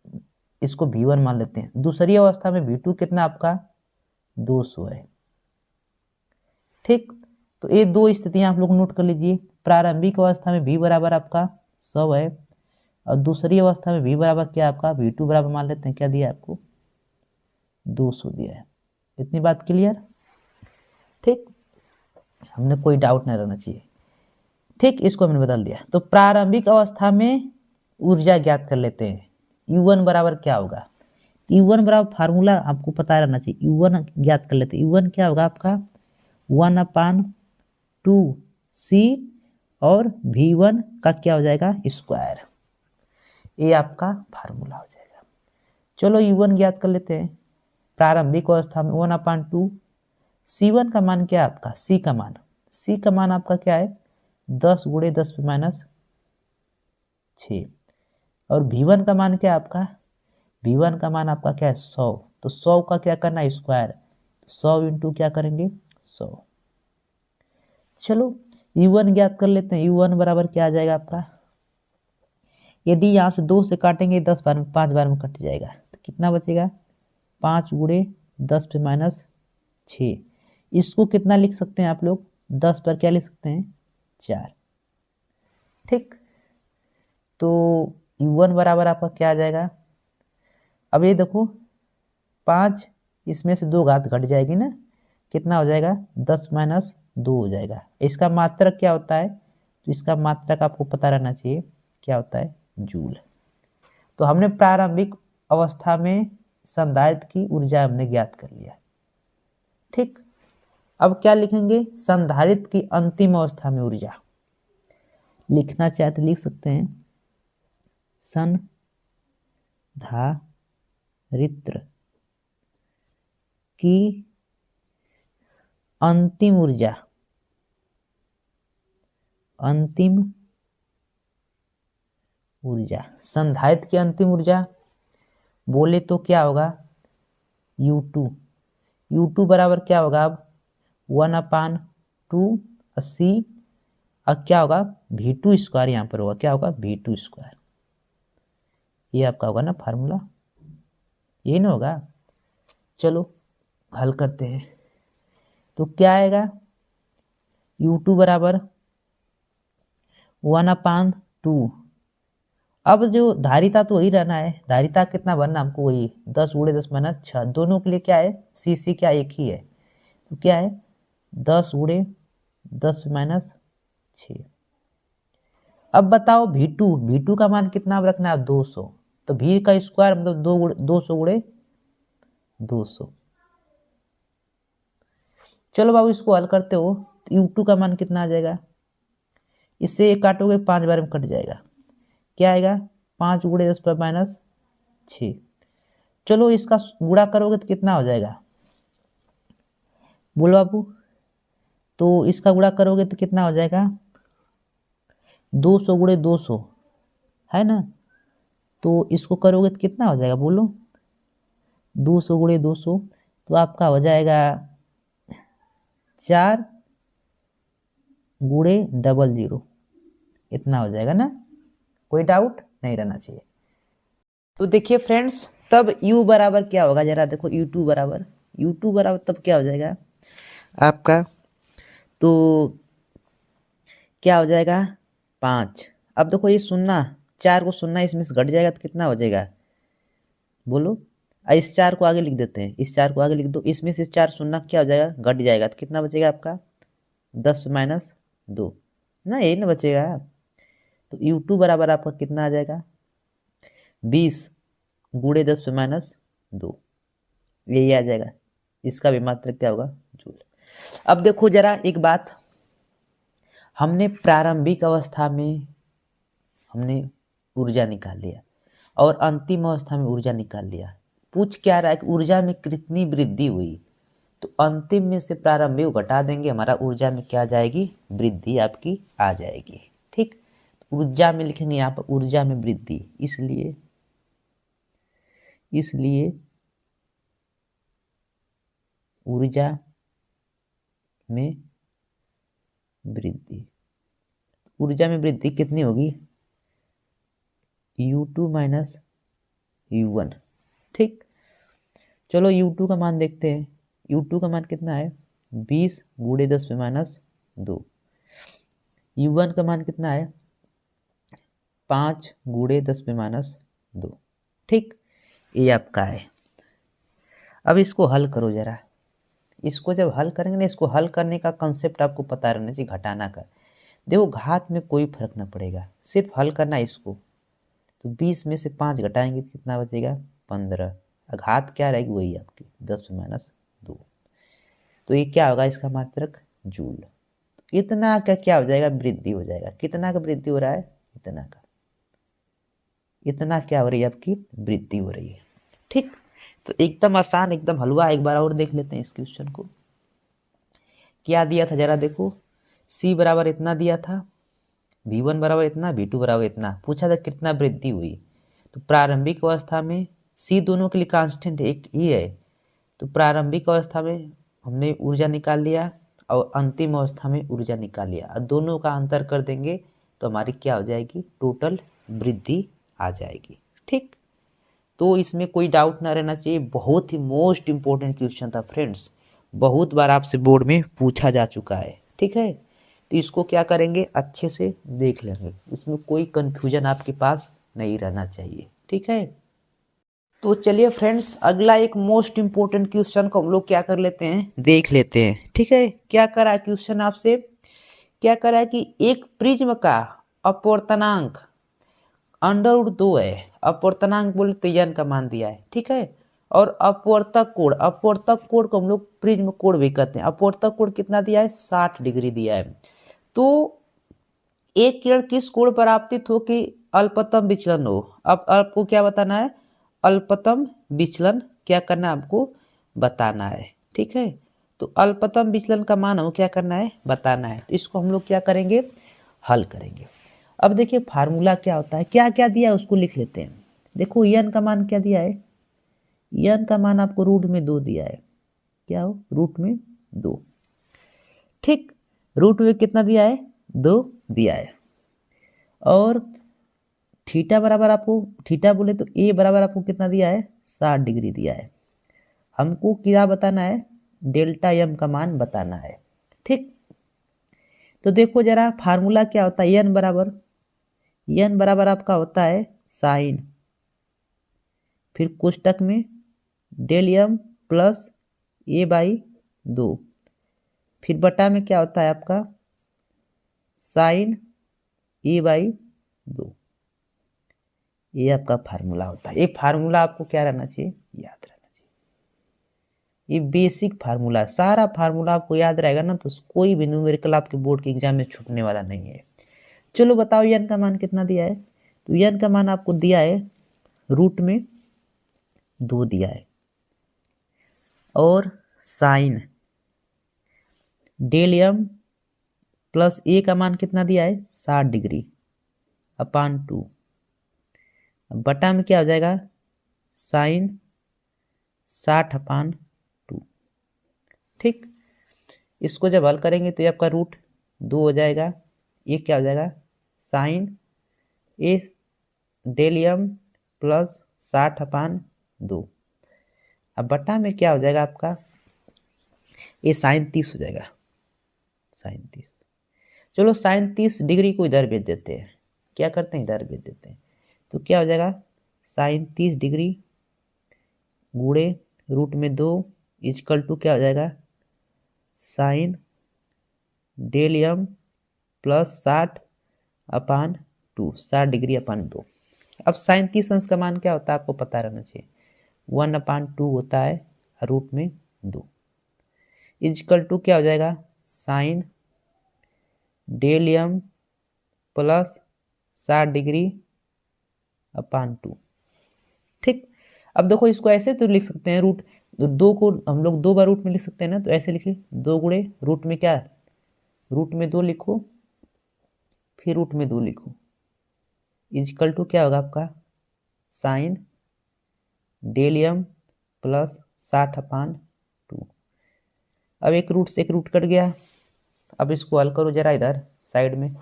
इसको V1 मान लेते हैं। दूसरी अवस्था में V2 कितना आपका 200 है। ठीक, तो ये दो स्थितियां आप लोग नोट कर लीजिए, प्रारंभिक अवस्था में V बराबर आपका 100 है और दूसरी अवस्था में V बराबर क्या आपका V2 बराबर मान लेते हैं क्या दिया आपको 200 दिया है। इतनी बात क्लियर। ठीक, हमने कोई डाउट नहीं रहना चाहिए। ठीक, इसको हमने बदल दिया। तो प्रारंभिक अवस्था में ऊर्जा ज्ञात कर लेते हैं, U1 बराबर क्या होगा, U1 बराबर फार्मूला आपको पता रहना चाहिए, U1 ज्ञात कर लेते हैं। U1 क्या होगा आपका 1/2c और v1 का क्या हो जाएगा स्क्वायर। ये आपका फार्मूला हो जाएगा। चलो u1 ज्ञात कर लेते हैं। प्रारंभिक अवस्था में 1/2, c1 का मान क्या है आपका, c का मान आपका क्या है 10 × 10⁻6 और v1 का मान क्या है आपका, v1 का मान आपका क्या है 100। तो 100 का क्या करना है स्क्वायर, 100 इंटू क्या करेंगे 100। चलो u1 ज्ञात कर लेते हैं। u1 बराबर क्या आ जाएगा आपका, यदि यहाँ से 2 से काटेंगे 10 बार में 5 बार में कट जाएगा तो कितना बचेगा 5 × 10⁻6। इसको कितना लिख सकते हैं आप लोग, 10 पर क्या लिख सकते हैं 4। ठीक, तो u1 बराबर आपका क्या आ जाएगा, अब ये देखो 5 इसमें से 2 घात घट जाएगी ना, कितना हो जाएगा 10-2 हो जाएगा। इसका मात्रक क्या होता है, तो इसका मात्रक आपको पता रहना चाहिए क्या होता है जूल। तो हमने प्रारंभिक अवस्था में संधारित्र की ऊर्जा हमने ज्ञात कर लिया। ठीक, अब क्या लिखेंगे, संधारित्र की अंतिम अवस्था में ऊर्जा। लिखना चाहे तो लिख सकते हैं संधारित्र की अंतिम ऊर्जा, संधारित्र की अंतिम ऊर्जा बोले तो क्या होगा U2 बराबर क्या होगा अब 1/2c और क्या होगा v2 स्क्वायर, यहाँ पर होगा क्या होगा v2 स्क्वायर। ये आपका होगा ना फार्मूला, ये ना होगा। चलो हल करते हैं, तो क्या आएगा U2 बराबर 1/2। अब जो धारिता तो वही रहना है, धारिता कितना बनना हमको वही 10 × 10⁻6, दोनों के लिए क्या है सी क्या एक ही है, तो क्या है 10 × 10⁻6। अब बताओ v2 का मान कितना रखना है 200, तो v का स्क्वायर मतलब 200 × 200। चलो बाबू इसको हल करते हो, तो u2 का मान कितना आ जाएगा, इससे एक काटोगे 5 बार में कट जाएगा, क्या आएगा 5 × 10⁻6। चलो इसका गुणा करोगे तो कितना हो जाएगा, बोलो बाबू, तो इसका गुणा करोगे तो कितना हो जाएगा 200 × 200 है ना, तो इसको करोगे तो कितना हो जाएगा बोलो 200 × 200, तो आपका हो जाएगा 4 × 00, इतना हो जाएगा ना, कोई डाउट नहीं रहना चाहिए। तो देखिए फ्रेंड्स, तब u बराबर क्या होगा जरा देखो, u2 बराबर तब क्या हो जाएगा आपका, तो क्या हो जाएगा 5। अब देखो ये 4 को 0 इसमें से घट जाएगा तो कितना हो जाएगा बोलो, इस 4 को आगे लिख देते हैं, इस 4 को आगे लिख दो, इसमें से 4 0 क्या हो जाएगा घट जाएगा तो कितना बचेगा आपका 10-2 ना, यही ना बचेगा। तो u2 बराबर आपका कितना आ जाएगा 20 × 10⁻2, यही आ जाएगा। इसका भी मात्रक क्या होगा जूल। अब देखो जरा एक बात, हमने प्रारंभिक अवस्था में हमने ऊर्जा निकाल लिया और अंतिम अवस्था में ऊर्जा निकाल लिया, पूछ क्या रहा है कि ऊर्जा में कितनी वृद्धि हुई, तो अंतिम में से प्रारंभिक घटा देंगे, हमारा ऊर्जा में क्या आ जाएगी वृद्धि आपकी आ जाएगी। ठीक, ऊर्जा में लिखेंगे यहाँ पर ऊर्जा में वृद्धि, इसलिए ऊर्जा में वृद्धि कितनी होगी U2 - U1। ठीक, चलो U2 का मान देखते हैं, U2 का मान कितना है 20 × 10⁻2, U1 का मान कितना है 5 × 10⁻2। ठीक, ये आपका है। अब इसको हल करो जरा, इसको जब हल करेंगे ना, इसको हल करने का कंसेप्ट आपको पता रहना चाहिए घटाना का। देखो घात में कोई फर्क ना पड़ेगा, सिर्फ हल करना है इसको। तो 20 में से 5 घटाएंगे तो कितना बचेगा 15, घात क्या रहेगी वही आपकी 10⁻2। तो ये क्या होगा इसका मात्रक जूल। इतना का क्या हो जाएगा, वृद्धि हो जाएगा। कितना का वृद्धि हो रहा है, इतना का। इतना क्या हो रही है, आपकी वृद्धि हो रही है। ठीक, तो एकदम आसान, एकदम हलवा। एक बार और देख लेते हैं इस क्वेश्चन को। क्या दिया था जरा देखो, C बराबर इतना दिया था, V1 बराबर इतना, V2 बराबर इतना। पूछा था कितना वृद्धि हुई। तो प्रारंभिक अवस्था में C दोनों के लिए कांस्टेंट एक ही है, तो प्रारंभिक अवस्था में हमने ऊर्जा निकाल लिया और अंतिम अवस्था में ऊर्जा निकाल लिया, और दोनों का अंतर कर देंगे तो हमारी क्या हो जाएगी, टोटल वृद्धि आ जाएगी। ठीक, तो इसमें कोई डाउट ना रहना चाहिए। बहुत ही मोस्ट इंपॉर्टेंट क्वेश्चन था फ्रेंड्स, बहुत बार आपसे बोर्ड में पूछा जा चुका है। ठीक है, तो इसको क्या करेंगे, अच्छे से देख लेंगे, इसमें कोई कंफ्यूजन आपके पास नहीं रहना चाहिए। ठीक है, तो चलिए फ्रेंड्स, अगला एक मोस्ट इंपॉर्टेंट क्वेश्चन को हम लोग क्या कर लेते हैं, देख लेते हैं। ठीक है, क्या करा है क्वेश्चन आपसे, क्या करा है कि एक प्रिज्म का अपवर्तनांक √2 है। अपवर्तनांक बोले तो n का मान दिया है। ठीक है, और अपवर्तक कोण, अपवर्तक कोण को हम लोग प्रिज्म कोण भी कहते हैं। अपवर्तक कोण कितना दिया है, 60 डिग्री दिया है। तो एक किरण किस कोण पर आपतित हो कि अल्पतम विचलन हो। अब आपको क्या बताना है, अल्पतम विचलन क्या करना है, आपको बताना है। ठीक है, तो अल्पतम विचलन का मान हमको क्या करना है, बताना है। तो इसको हम लोग क्या करेंगे, हल करेंगे। अब देखिए फार्मूला क्या होता है, क्या क्या दिया है उसको लिख लेते हैं। देखो n का मान क्या दिया है, n का मान आपको √2 दिया है। क्या हो, √2। ठीक, √2 कितना दिया है, 2 दिया है। और थीटा बराबर आपको, थीटा बोले तो ए बराबर आपको कितना दिया है, 60 डिग्री दिया है। हमको क्या बताना है, डेल्टा एम का मान बताना है। ठीक, तो देखो जरा फार्मूला क्या होता है, एन बराबर आपका होता है साइन, फिर कोष्टक में डेल एम प्लस A/2, फिर बटा में क्या होता है आपका साइन A/2। ये आपका फार्मूला होता है। ये फार्मूला आपको क्या रहना चाहिए, याद रहना चाहिए। ये बेसिक फार्मूला है, सारा फार्मूला आपको याद रहेगा ना, तो कोई भी न्यूमेरिकल आपके बोर्ड के एग्जाम में छूटने वाला नहीं है। चलो बताओ n का मान कितना दिया है, तो n का मान आपको दिया है √2 दिया है, और साइन डेल एम प्लस ए का मान कितना दिया है, 60 डिग्री अपान 2, बटा में क्या हो जाएगा साइन 60/2। ठीक, इसको जब हल करेंगे तो ये आपका √2 हो जाएगा। ये क्या हो जाएगा साइन ए डेल एम प्लस 60/2। अब बटा में क्या हो जाएगा आपका, ये साइन 30 हो जाएगा, साइन 30। चलो साइन 30 डिग्री को इधर भेज देते हैं, क्या करते हैं, इधर भेज देते हैं। तो क्या हो जाएगा साइन 30 डिग्री गुणे √2 इजकल टू क्या हो जाएगा sine del m plus 60/2, 60 degree upon 2। अब साइन 30 अंश का मान क्या होता है आपको पता रहना चाहिए, 1/2 होता है √2 इजकल टू क्या हो जाएगा sine del m plus 60 degree upon 2। ठीक, अब देखो इसको ऐसे तो लिख सकते हैं, √2 को हम लोग 2 बार रूट में लिख सकते हैं ना, तो ऐसे लिखिए 2 गुणे रूट में क्या, √2 लिखो, फिर √2 लिखो, इजकल टू क्या होगा आपका साइन डेल एम प्लस 60/2। अब एक रूट से एक रूट कट गया। अब इसको हल करो जरा इधर साइड में,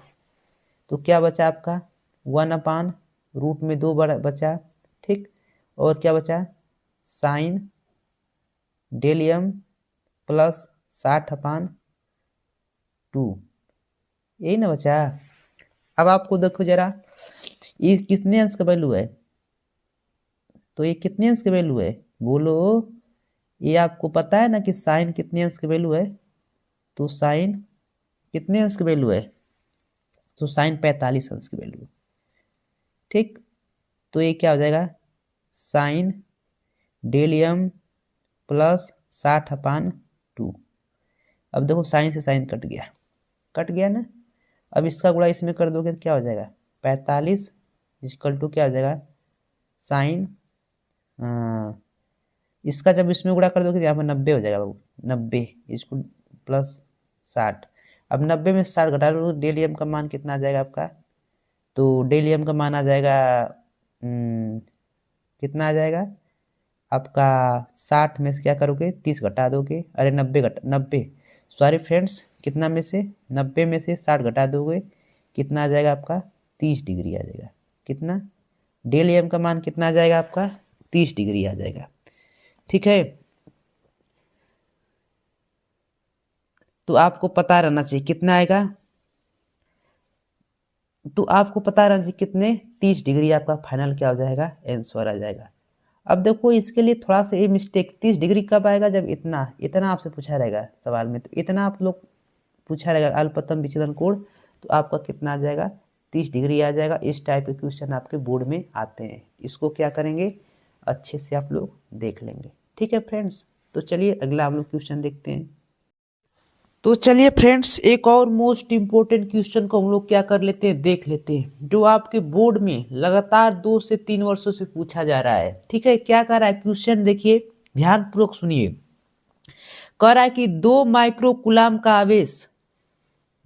तो क्या बचा आपका 1/√2 बचा। ठीक, और क्या बचा साइन डेल एम प्लस 60/2, यही ना बचा। अब आपको देखो जरा ये कितने अंश का वैल्यू है, तो ये कितने अंश का वैल्यू है बोलो, ये आपको पता है ना कि साइन कितने अंश का वैल्यू है, तो साइन कितने अंश का वैल्यू है, तो साइन 45 अंश की वैल्यू। ठीक, तो ये क्या हो जाएगा साइन डेल एम प्लस 60/2। अब देखो साइन से साइन कट गया ना। अब इसका गुणा इसमें कर दोगे तो क्या हो जाएगा, 45 इक्वल टू क्या हो जाएगा, साइन, इसका जब इसमें गुणा कर दोगे तो यहाँ पर 90 हो जाएगा बाबू, 90 इसको प्लस 60। अब 90 में 60 घटा लो, डेल एम का मान कितना आ जाएगा आपका, तो डेल एम का मान आ जाएगा कितना आ जाएगा आपका, 60 में से क्या करोगे 30 घटा दोगे, अरे 90 सॉरी फ्रेंड्स, कितना में से 90 में से 60 घटा दोगे, कितना आ जाएगा आपका 30 डिग्री आ जाएगा। कितना, डेल एम का मान कितना आ जाएगा आपका 30 डिग्री आ जाएगा। ठीक है, तो आपको पता रहना चाहिए कितना आएगा, तो आपको पता रहना चाहिए कितने 30 डिग्री आपका फाइनल क्या हो जाएगा, आंसर आ जाएगा। अब देखो इसके लिए थोड़ा सा ये मिस्टेक, 30 डिग्री कब आएगा, जब इतना इतना आपसे पूछा रहेगा सवाल में, तो इतना आप लोग पूछा रहेगा अल्पतम विचलन कोण, तो आपका कितना आ जाएगा 30 डिग्री आ जाएगा। इस टाइप के क्वेश्चन आपके बोर्ड में आते हैं, इसको क्या करेंगे अच्छे से आप लोग देख लेंगे। ठीक है फ्रेंड्स, तो चलिए अगला हम लोग क्वेश्चन देखते हैं। तो चलिए फ्रेंड्स, एक और मोस्ट इंपोर्टेंट क्वेश्चन को हम लोग क्या कर लेते हैं, देख लेते हैं, जो आपके बोर्ड में लगातार 2 से 3 वर्षों से पूछा जा रहा है। ठीक है, क्या कर रहा है क्वेश्चन, देखिए ध्यानपूर्वक सुनिए। कह रहा है कि 2 माइक्रोकुलाम का आवेश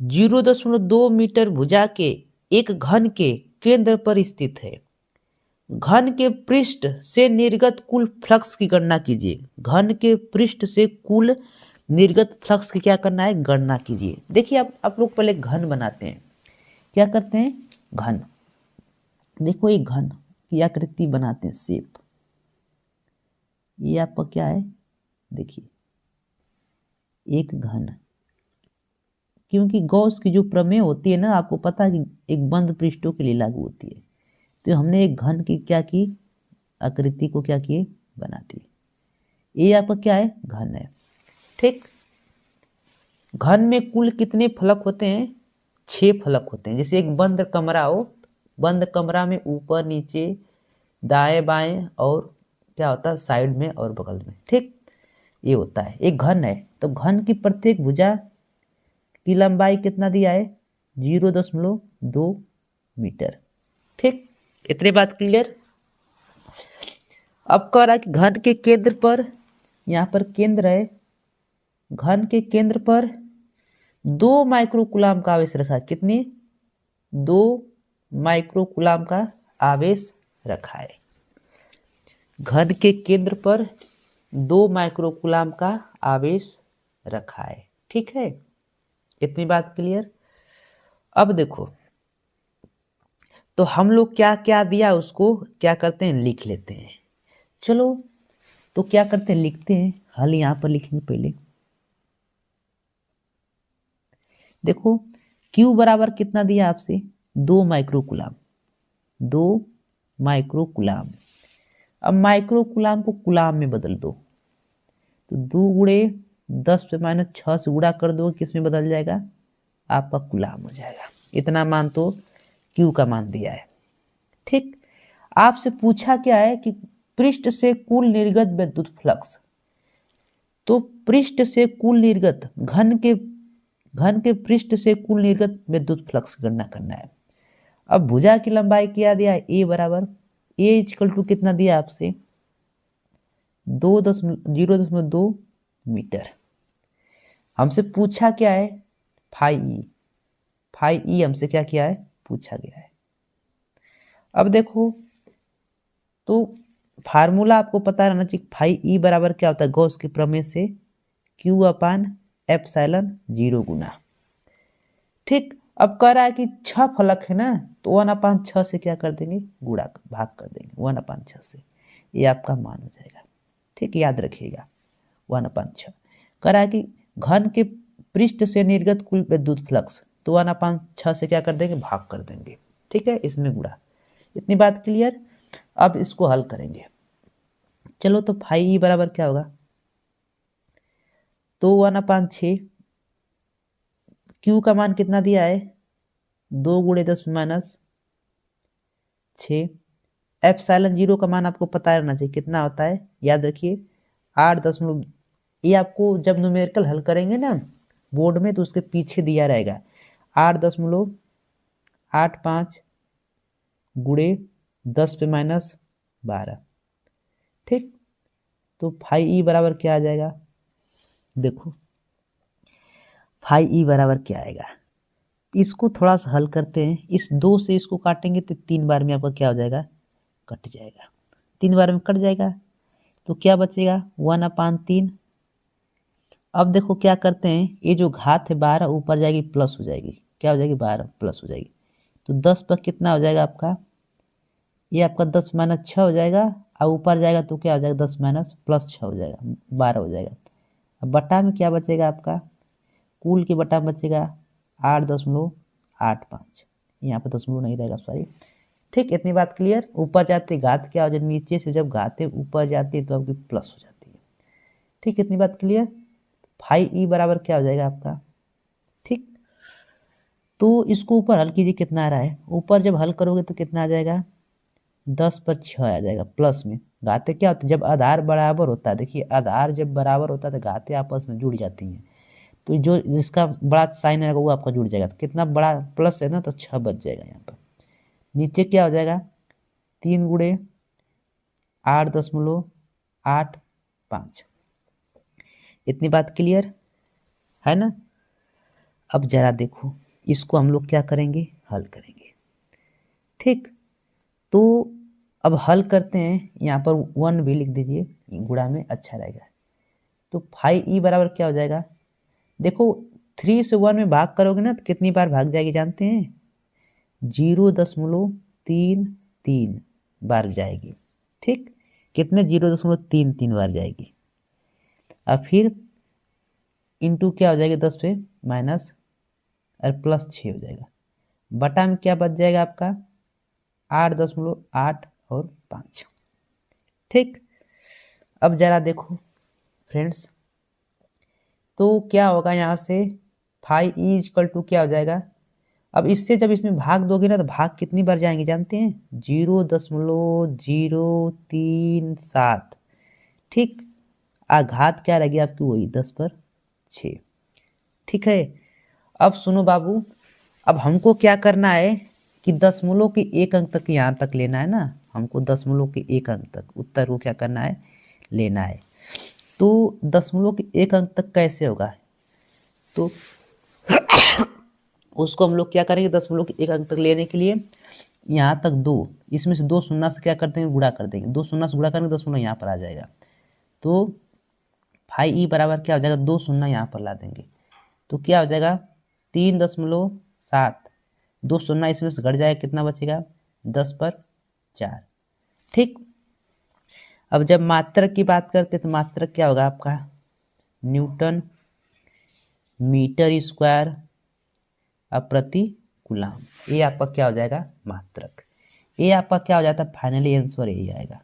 0.2 मीटर भुजा के एक घन के केंद्र पर स्थित है। घन के पृष्ठ से निर्गत कुल फ्लक्स की गणना कीजिए। घन के पृष्ठ से कुल निर्गत फ्लक्स की क्या करना है, गणना कीजिए। देखिए आप लोग पहले घन बनाते हैं, क्या करते हैं घन, देखो एक घन की आकृति बनाते हैं, शेप, ये आपका क्या है, देखिए एक घन, क्योंकि गॉस की जो प्रमेय होती है ना, आपको पता है कि एक बंद पृष्ठों के लिए लागू होती है, तो हमने एक घन की क्या की, आकृति को क्या किए, बनाती। ये आपका क्या है, घन है। ठीक, घन में कुल कितने फलक होते हैं, 6 फलक होते हैं। जैसे एक बंद कमरा हो, बंद कमरा में ऊपर नीचे दाएं बाएं और क्या होता है साइड में और बगल में। ठीक, ये होता है, एक घन है, तो घन की प्रत्येक भुजा की लंबाई कितना दिया है, 0.2 मीटर। ठीक, इतनी बात क्लियर। अब कह रहा है कि घन के केंद्र पर, यहाँ पर केंद्र है, घन के केंद्र पर 2 माइक्रोकुलाम का आवेश रखा है। कितनी, 2 माइक्रोकुलाम का आवेश रखा है। घन के केंद्र पर 2 माइक्रोकुलाम का आवेश रखा है। ठीक है, इतनी बात क्लियर। अब देखो, तो हम लोग क्या क्या दिया उसको क्या करते हैं, लिख लेते हैं। चलो तो क्या करते हैं, लिखते हैं, हल यहां पर लिखेंगे पहले। देखो Q बराबर कितना दिया आपसे, 2 माइक्रोकुलाम, 2 माइक्रोकुलाम। अब माइक्रोकुलाम को कुलाम में बदल दो, तो 2 गुणे 10⁻6 से गुणा कर दो, किस में बदल जाएगा, आपका कुलाम हो जाएगा। इतना मान तो Q का मान दिया है। ठीक, आपसे पूछा क्या है कि पृष्ठ से कुल निर्गत विद्युत फ्लक्स, तो पृष्ठ से कुल निर्गत, घन के पृष्ठ से कुल निर्गत विद्युत फ्लक्स की गणना करना है। अब भुजा की लंबाई क्या दिया है, ए बराबर, ए इक्वल टू कितना दिया आपसे, 0.2 मीटर। हमसे पूछा क्या है, फाई ई हमसे क्या किया है, पूछा गया है। अब देखो, तो फार्मूला आपको पता रहना चाहिए, फाई ई बराबर क्या होता है, गॉस के प्रमेय से Q/ε0 गुना। ठीक, अब कह रहा है कि 6 फलक है ना, तो 1/6 से क्या कर देंगे, गुणा भाग कर देंगे 1/6 से, ये आपका मान हो जाएगा। ठीक, याद रखिएगा 1/6। कह रहा है कि घन के पृष्ठ से निर्गत कुल विद्युत फ्लक्स, तो 1/6 से क्या कर देंगे, भाग कर देंगे। ठीक है, इसमें गुणा। इतनी बात क्लियर। अब इसको हल करेंगे। चलो तो फाई ई बराबर क्या होगा, तो 1/6, Q का मान कितना दिया है, 2 गुणे 10⁻6। ε0 का मान आपको पता रहना चाहिए कितना होता है, याद रखिए 8 दशमलव। ये आपको जब न्यूमेरिकल हल करेंगे ना, बोर्ड में तो उसके पीछे दिया रहेगा 8.85 गुणे 10 पे -12। ठीक, तो फाई ई बराबर क्या आ जाएगा, देखो फाई ई बराबर क्या आएगा, इसको थोड़ा सा हल करते हैं। इस 2 से इसको काटेंगे तो 3 बार में आपका क्या हो जाएगा, कट जाएगा। 3 बार में कट जाएगा तो क्या बचेगा 1/3। अब देखो क्या करते हैं, ये जो घात है 12 ऊपर जाएगी प्लस हो जाएगी, क्या हो जाएगी 12 प्लस हो जाएगी। तो 10 पर कितना हो जाएगा आपका, ये आपका 10 - 6 हो जाएगा, और ऊपर जाएगा तो क्या हो जाएगा 10 - +6 हो जाएगा, 12 हो जाएगा। अब बटा में क्या बचेगा आपका, कुल के बटा में बचेगा 8.85, यहाँ पे दशमलव नहीं रहेगा, सॉरी। ठीक, इतनी बात क्लियर। ऊपर जाते घात क्या हो जाए, नीचे से जब घातें ऊपर जाती है तो आपकी प्लस हो जाती है। ठीक, इतनी बात क्लियर। फाई ई बराबर क्या हो जाएगा आपका, ठीक। तो इसको ऊपर हल कीजिए, कितना आ रहा है, ऊपर जब हल करोगे तो कितना आ जाएगा 10 पर 6 आ जाएगा, प्लस में घातें क्या होती है जब आधार बराबर होता है, देखिए आधार जब बराबर होता है तो घातें आपस में जुड़ जाती हैं, तो जो जिसका बड़ा साइन आएगा वो आपका जुड़ जाएगा। तो कितना बड़ा प्लस है ना, तो 6 बच जाएगा यहाँ पर। नीचे क्या हो जाएगा 3 गुणे 8.85। इतनी बात क्लियर है ना। अब जरा देखो, इसको हम लोग क्या करेंगे, हल करेंगे। ठीक, तो अब हल करते हैं, यहाँ पर 1 भी लिख दीजिए, गुणा में अच्छा रहेगा। तो फाई ई बराबर क्या हो जाएगा, देखो 3 से 1 में भाग करोगे ना तो कितनी बार भाग जाएगी जानते हैं, 0.33 बार जाएगी। ठीक, कितने 0.33 बार जाएगी। अब फिर इंटू क्या हो जाएगा 10 पे माइनस और +6 हो जाएगा। बटा में क्या बच जाएगा आपका 8.8 और 5। ठीक, अब जरा देखो फ्रेंड्स, तो क्या होगा यहाँ से फाई ई इक्वल टू क्या हो जाएगा, अब इससे जब इसमें भाग दोगे ना तो भाग कितनी बार जाएंगे जानते हैं, 0.037। ठीक, आघात क्या रहेगी आपकी, वही 10 पर 6। ठीक है, अब सुनो बाबू, अब हमको क्या करना है कि दशमलव के 1 अंक तक यहाँ तक लेना है ना, हमको दशमलव के 1 अंक तक उत्तर को क्या करना है, लेना है। तो दशमलव के 1 अंक तक कैसे होगा, तो उसको हम लोग क्या करेंगे, दशमलव के 1 अंक तक लेने के लिए यहाँ तक 2, इसमें से 2 शून्य से क्या कर देंगे, गुणा कर देंगे, 2 शून्य से गुणा करेंगे, दशमलव यहाँ पर आ जाएगा। तो फाई ई बराबर क्या हो जाएगा, 2 शून्य यहाँ पर ला देंगे तो क्या हो जाएगा 3.7, 2 शून्य इसमें से घट जाएगा, कितना बचेगा 10 पर 4। ठीक, अब जब मात्रक की बात करते तो मात्रक क्या होगा आपका, न्यूटन मीटर स्क्वायर प्रति कूलम, ये आपका क्या हो जाएगा मात्रक। ये आपका क्या हो जाता है, फाइनली आंसर यही आएगा,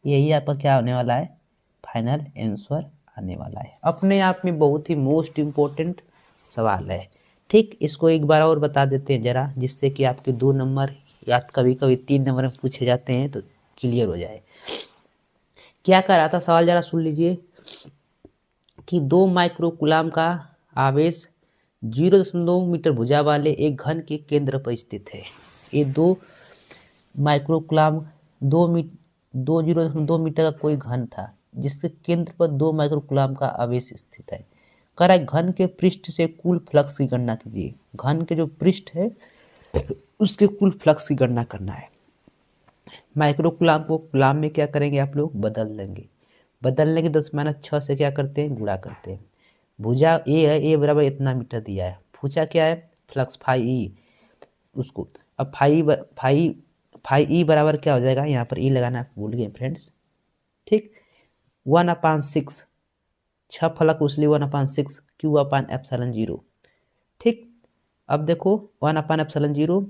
यही आपका क्या होने वाला है, फाइनल आंसर आने वाला है। अपने आप में बहुत ही मोस्ट इम्पोर्टेंट सवाल है। ठीक, इसको एक बार और बता देते हैं जरा, जिससे कि आपके 2 नंबर या कभी कभी 3 नंबर में पूछे जाते हैं तो क्लियर हो जाए। क्या कर रहा था सवाल, जरा सुन लीजिए कि 2 माइक्रोकूलम का आवेश 0.2 मीटर भुजा वाले एक घन के केंद्र पर स्थित है। ये 2 माइक्रोकूलम 0.2 मीटर का कोई घन था जिसके केंद्र पर 2 माइक्रोकूलम का आवेश स्थित है। कह रहा है घन के पृष्ठ से कुल फ्लक्स की गणना कीजिए। घन के जो पृष्ठ है उसके कुल फ्लक्स की गणना करना है। माइक्रोकूलम को कूलम में क्या करेंगे आप लोग, बदल देंगे। बदलने के 10-6 से क्या करते हैं, गुणा करते हैं। भुजा ए है, ए बराबर इतना मीटर दिया है। भुजा क्या है, फ्लक्स फाई ई, उसको अब फाई ई बराबर क्या हो जाएगा, यहाँ पर ई लगाना भूल गए फ्रेंड्स। ठीक, 1/6, 6 फलक उसलिए 1/6 Q/ε0। ठीक, अब देखो 1/ε0,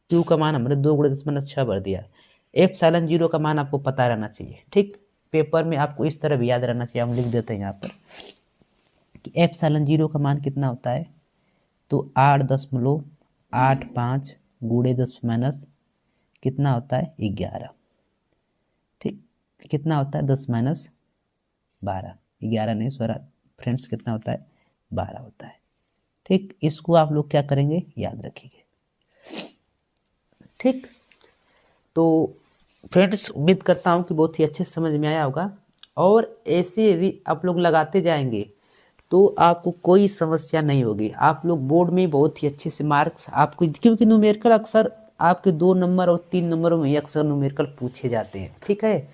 Q का मान हमने 2 × 10⁻6 भर दिया। ε0 का मान आपको पता रहना चाहिए। ठीक, पेपर में आपको इस तरह भी याद रहना चाहिए, हम लिख देते हैं यहाँ पर कि ε0 का मान कितना होता है, तो 8.85 × 10 कितना होता है 11। ठीक, कितना होता है 10 - 12, 11 नहीं सॉरी फ्रेंड्स, कितना होता है 12 होता है। ठीक, इसको आप लोग क्या करेंगे, याद रखिए। ठीक, तो फ्रेंड्स उम्मीद करता हूँ कि बहुत ही अच्छे से समझ में आया होगा, और ऐसे भी आप लोग लगाते जाएंगे तो आपको कोई समस्या नहीं होगी। आप लोग बोर्ड में बहुत ही अच्छे से मार्क्स आपको, क्योंकि न्यूमेरिकल अक्सर आपके 2 नंबर और 3 नंबरों में अक्सर न्यूमेरिकल पूछे जाते हैं। ठीक है,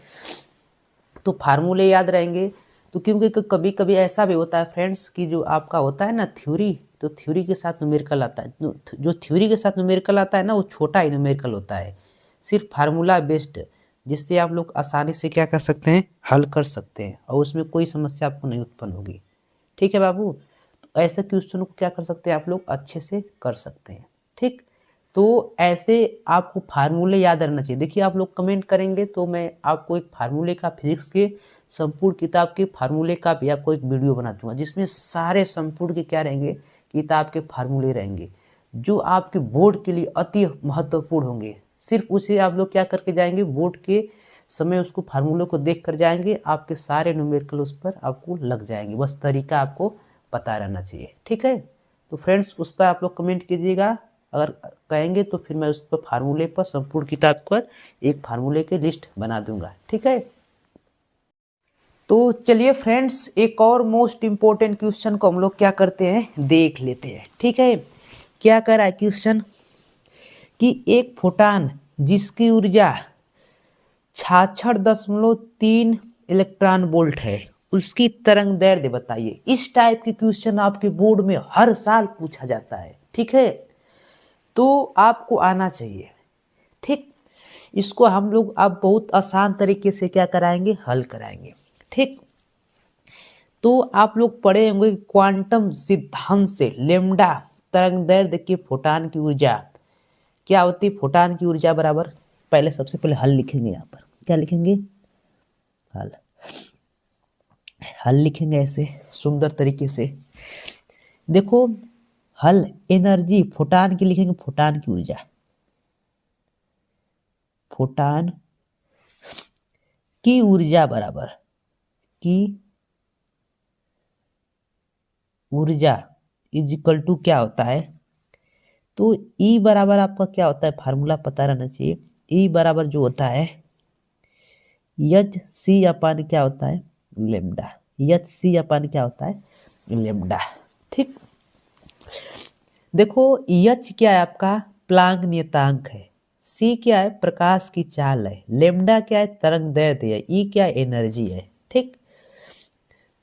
तो फार्मूले याद रहेंगे। तो क्योंकि कभी कभी ऐसा भी होता है फ्रेंड्स कि जो आपका होता है ना थ्योरी, तो थ्योरी के साथ न्यूमेरिकल आता है, जो थ्योरी के साथ न्यूमेरिकल आता है ना वो छोटा ही न्यूमेरिकल होता है, सिर्फ फार्मूला बेस्ड, जिससे आप लोग आसानी से क्या कर सकते हैं, हल कर सकते हैं, और उसमें कोई समस्या आपको नहीं उत्पन्न होगी। ठीक है बाबू, तो ऐसे क्वेश्चन को क्या कर सकते हैं आप लोग, अच्छे से कर सकते हैं। ठीक, तो ऐसे आपको फार्मूले याद रहना चाहिए। देखिए आप लोग कमेंट करेंगे तो मैं आपको एक फार्मूले का, फिजिक्स के संपूर्ण किताब के फार्मूले का भी आपको एक वीडियो बना दूंगा, जिसमें सारे संपूर्ण के क्या रहेंगे, किताब के फार्मूले रहेंगे, जो आपके बोर्ड के लिए अति महत्वपूर्ण होंगे। सिर्फ उसे आप लोग क्या करके जाएंगे, बोर्ड के समय उसको फार्मूले को देख कर जाएंगे, आपके सारे न्यूमेरिकल उस पर आपको लग जाएंगे, बस तरीका आपको पता रहना चाहिए। ठीक है, तो फ्रेंड्स उस पर आप लोग कमेंट कीजिएगा, अगर कहेंगे तो फिर मैं उस पर फार्मूले पर, संपूर्ण किताब पर एक फार्मूले की लिस्ट बना दूंगा। ठीक है, तो चलिए फ्रेंड्स एक और मोस्ट इम्पोर्टेंट क्वेश्चन को हम लोग क्या करते हैं, देख लेते हैं। ठीक है, क्या कह रहा है क्वेश्चन कि एक फोटान जिसकी ऊर्जा 66.3 इलेक्ट्रॉन वोल्ट है, उसकी तरंग दैर्ध्य बताइए। इस टाइप के क्वेश्चन आपके बोर्ड में हर साल पूछा जाता है। ठीक है, तो आपको आना चाहिए। ठीक, इसको हम लोग अब बहुत आसान तरीके से क्या कराएंगे, हल कराएंगे। ठीक, तो आप लोग पढ़े होंगे क्वांटम सिद्धांत से लेम्डा तरंग दैर्ध्य के फोटान की ऊर्जा क्या होती है, फोटान की ऊर्जा बराबर, पहले सबसे पहले हल लिखेंगे, यहाँ पर क्या लिखेंगे, हल, हल लिखेंगे ऐसे सुंदर तरीके से। देखो हल, एनर्जी फोटान की लिखेंगे, फोटान की ऊर्जा, फोटान की ऊर्जा बराबर, की ऊर्जा इज इक्वल टू क्या होता है, तो ई बराबर आपका क्या होता है, फार्मूला पता रहना चाहिए। ई बराबर जो होता है एच सी अपान क्या होता है, लेमडा, एच सी अपान क्या होता है, लेमडा। ठीक, देखो एच क्या है आपका, प्लांक नियतांक है, सी क्या है, प्रकाश की चाल है, लेमडा क्या है, तरंग दैर्ध्य है, ई क्या है, एनर्जी है। ठीक,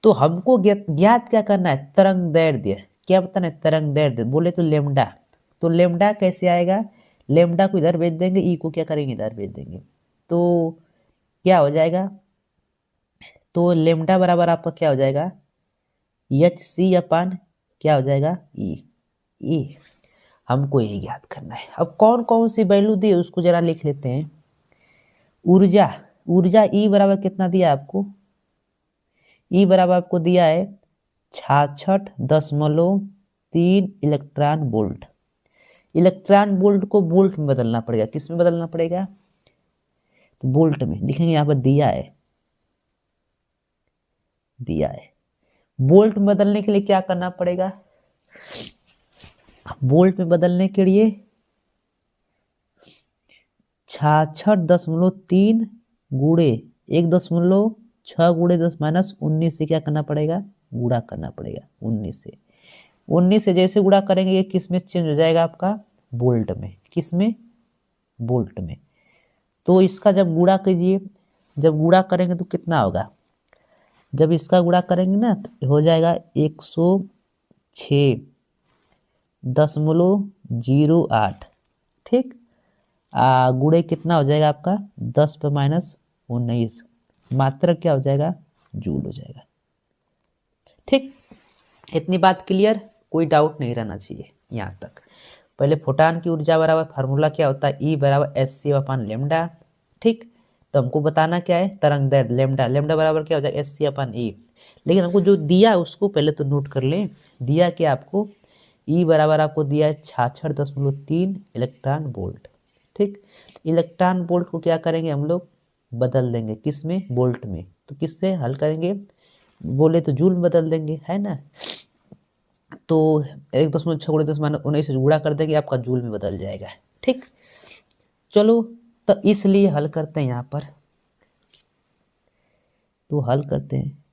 तो हमको ज्ञात क्या करना है, तरंग दैर्ध्य, क्या बताना है, तरंग दैर्ध्य, बोले तो लेमडा, तो लेमडा कैसे आएगा, लेमडा को इधर भेज देंगे, ई को क्या करेंगे, इधर भेज देंगे, तो क्या हो जाएगा, तो लेमडा बराबर आपका क्या हो जाएगा, एच सी अपान क्या हो जाएगा, ई। ई हमको यही ज्ञात करना है। अब कौन कौन सी वैल्यू दी है उसको जरा लिख लेते हैं। ऊर्जा, ऊर्जा ई बराबर कितना दिया आपको, ई बराबर आपको दिया है 66.3 इलेक्ट्रॉन वोल्ट। इलेक्ट्रॉन वोल्ट को वोल्ट में बदलना पड़ेगा, किस में बदलना पड़ेगा, तो वोल्ट में लिखेंगे, यहाँ पर दिया है, दिया है। वोल्ट में बदलने के लिए क्या करना पड़ेगा, वोल्ट में बदलने के लिए 66.3 गुणे 1.6 गुणे 10 - 19 से क्या करना पड़ेगा, गुणा करना पड़ेगा 19 से। 19 से जैसे गुणा करेंगे ये किस में चेंज हो जाएगा आपका, वोल्ट में, किस में, वोल्ट में। तो इसका जब गुणा कीजिए, जब गुणा करेंगे तो कितना होगा, जब इसका गुणा करेंगे ना तो हो जाएगा 106.08। ठीक, गुणे कितना हो जाएगा आपका, 10 पे -19, मात्रक क्या हो जाएगा, जूल हो जाएगा। ठीक, इतनी बात क्लियर, कोई डाउट नहीं रहना चाहिए यहाँ तक। पहले फोटान की ऊर्जा बराबर फार्मूला क्या होता है, ई बराबर एच सी अपान लेमडा। ठीक, तो हमको बताना क्या है, तरंग दैर्ध्य लेमडा, लेमडा बराबर क्या हो जाएगा, एच सी अपान ई। लेकिन हमको जो दिया उसको पहले तो नोट कर लें, दिया क्या आपको, ई बराबर आपको दिया है 66.3 इलेक्ट्रॉन वोल्ट। ठीक, इलेक्ट्रॉन वोल्ट को क्या करेंगे हम लोग, बदल देंगे किस में, वोल्ट में, तो किससे हल करेंगे, बोले तो जूल में बदल देंगे, है ना। तो 1.6 × 10⁻19 से गुणा कर देंगे, आपका जूल में बदल जाएगा। ठीक, चलो तो इसलिए हल करते हैं यहाँ पर। तो हल करते हैं,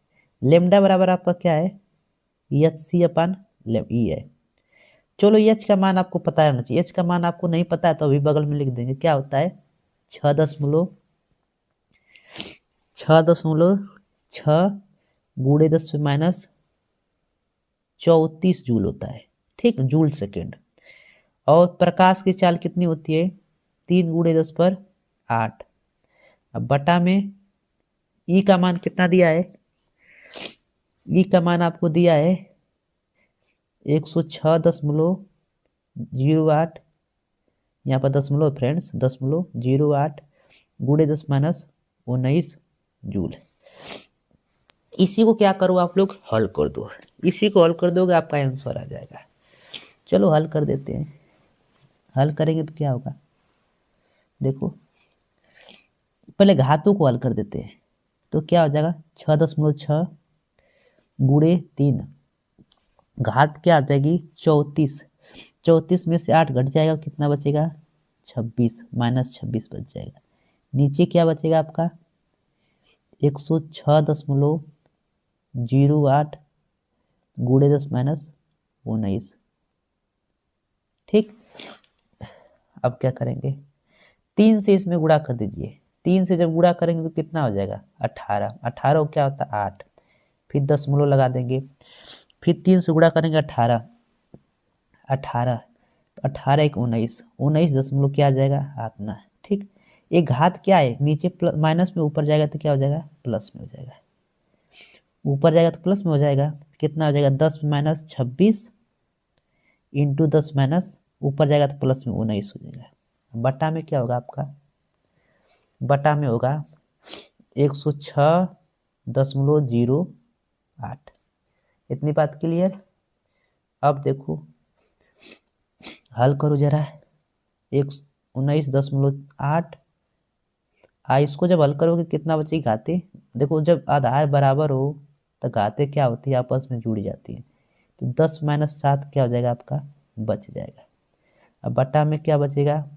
लेमडा बराबर आपका क्या है, एच सी अपन ई है। चलो एच का मान आपको पता रहना चाहिए, एच का मान आपको नहीं पता है तो अभी बगल में लिख देंगे, क्या होता है 6.6 गुणे 10⁻34 जूल होता है। ठीक, जूल सेकेंड। और प्रकाश की चाल कितनी होती है, 3 × 10⁸। अब बटा में ई का मान कितना दिया है, ई का मान आपको दिया है 106.08, यहाँ पर दशमलव फ्रेंड्स, 0.08 गुणे 10⁻19 जूल। इसी को क्या करो आप लोग, हल कर दो, इसी को हल कर दोगे आपका आंसर आ जाएगा। चलो हल कर देते हैं, हल करेंगे तो क्या होगा, देखो पहले घातों को हल कर देते हैं, तो क्या हो जाएगा 6.6 गुणे 3, घात क्या आ जाएगी 34, 34 में से 8 घट जाएगा, कितना बचेगा 26, -26 बच जाएगा। नीचे क्या बचेगा आपका 106.08 गुणे 10⁻19। ठीक, अब क्या करेंगे, 3 से इसमें गुणा कर दीजिए, 3 से जब गुणा करेंगे तो कितना हो जाएगा 18, 18 क्या होता है 8, फिर दशमलव लगा देंगे, फिर 3 से गुणा करेंगे 18, 18 तो 18 × 19, 19 दशमलव क्या आ जाएगा आतना। ठीक, एक घात क्या है, नीचे माइनस में, ऊपर जाएगा तो क्या हो जाएगा प्लस में हो जाएगा, ऊपर जाएगा तो प्लस में हो जाएगा, कितना हो जाएगा 10⁻26 इंटू 10 ऊपर जाएगा तो प्लस में 19 हो जाएगा। बटा में क्या होगा आपका, बटा में होगा 106.08। इतनी बात क्लियर। अब देखो हल करो जरा, 19.8, इसको जब हल करोगे कितना बचेगी घाते, देखो जब आधार बराबर हो तो घाते क्या होती है आपस में जुड़ जाती है, तो 10 - 7 क्या हो जाएगा आपका बच जाएगा। अब बटा में क्या बचेगा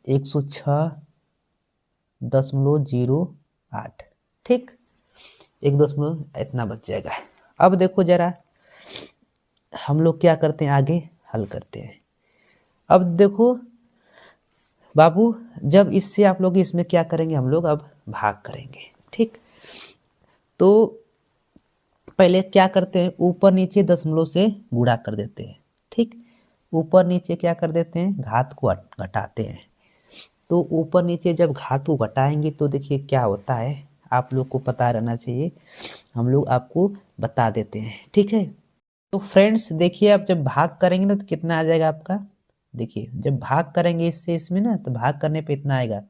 106.08। ठीक, 1 दशमलव इतना बच जाएगा। अब देखो जरा हम लोग क्या करते हैं, आगे हल करते हैं। अब देखो बाबू, जब इससे आप लोग इसमें क्या करेंगे, हम लोग अब भाग करेंगे। ठीक, तो पहले क्या करते हैं, ऊपर नीचे दशमलव से गुणा कर देते हैं। ठीक, ऊपर नीचे क्या कर देते हैं, घात को घटाते हैं। तो ऊपर नीचे जब घात को घटाएंगे तो देखिए क्या होता है, आप लोग को पता रहना चाहिए, हम लोग आपको बता देते हैं। ठीक है, तो फ्रेंड्स देखिए आप जब भाग करेंगे ना तो कितना आ जाएगा आपका, देखिए जब भाग करेंगे इससे इसमें ना तो भाग करने पे इतना आएगा